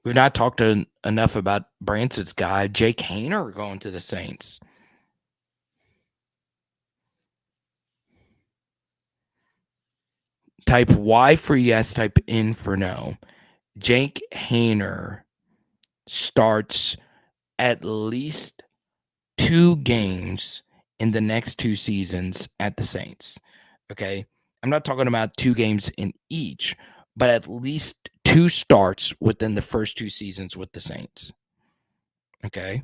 We've not talked enough about Branson's guy, Jake Haener, going to the Saints. Type Y for yes, type N for no. Jake Haener starts at least 2 games in the next 2 seasons at the Saints. Okay? I'm not talking about 2 games in each, but at least 2 starts within the first 2 seasons with the Saints. Okay?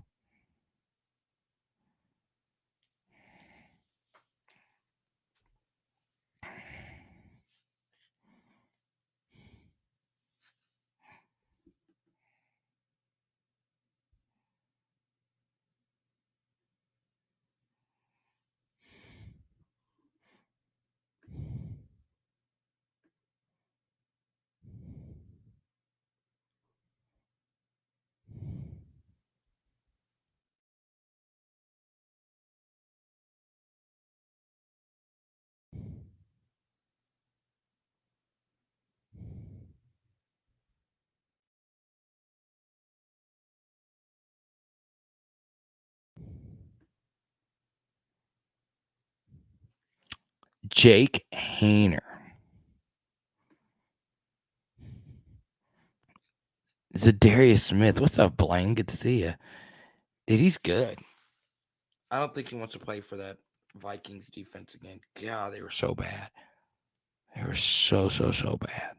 Jake Hayner. Zadarius Smith. What's up, Blaine? Good to see you. Dude, he's good. I don't think he wants to play for that Vikings defense again. God, they were so bad. They were so bad.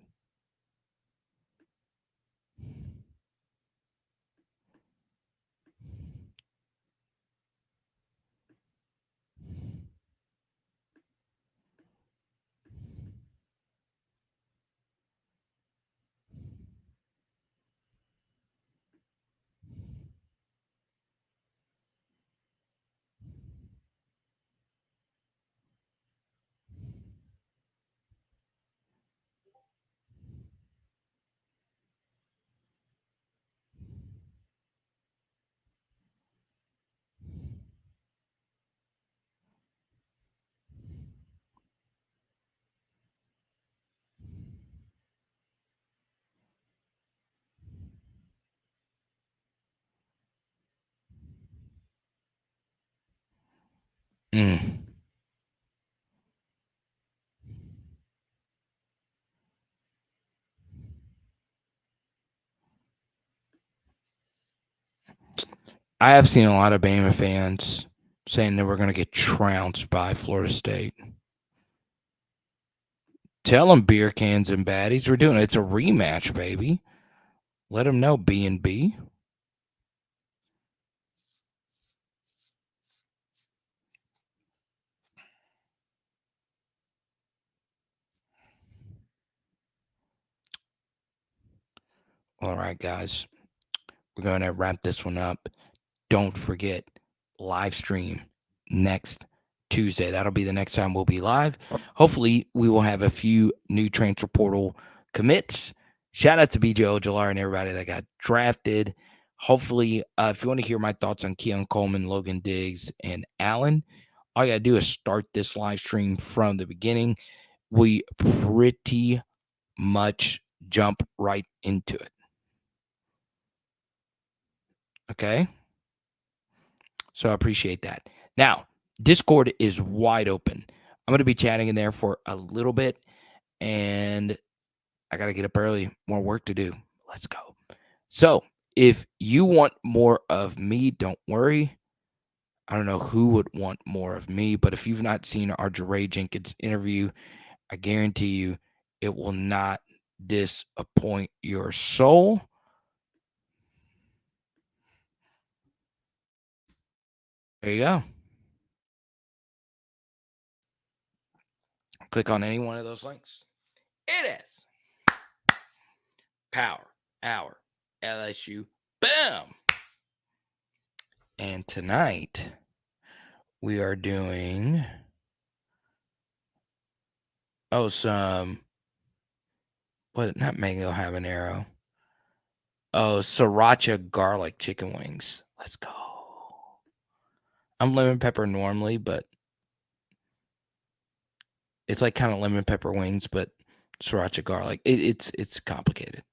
Mm. I have seen a lot of Bama fans saying that we're going to get trounced by Florida State. Tell them beer cans and baddies. We're doing it. It's a rematch, baby. Let them know B&B. All right, guys. We're going to wrap this one up. Don't forget, live stream next Tuesday. That'll be the next time we'll be live. Hopefully, we will have a few new transfer portal commits. Shout out to BJ OJULARI and everybody that got drafted. Hopefully, if you want to hear my thoughts on Keon Coleman, Logan Diggs, and Allen, all you got to do is start this live stream from the beginning. We pretty much jump right into it. Okay? So I appreciate that. Now, Discord is wide open. I'm going to be chatting in there for a little bit, and I got to get up early. More work to do. Let's go. So if you want more of me, don't worry. I don't know who would want more of me, but if you've not seen our Dre Jenkins interview, I guarantee you it will not disappoint your soul. There you go. Click on any one of those links. It is Power Hour LSU. Boom. And tonight we are doing some not mango habanero. Sriracha garlic chicken wings. Let's go. I'm lemon pepper normally, but it's like kind of lemon pepper wings, but sriracha garlic. It's complicated.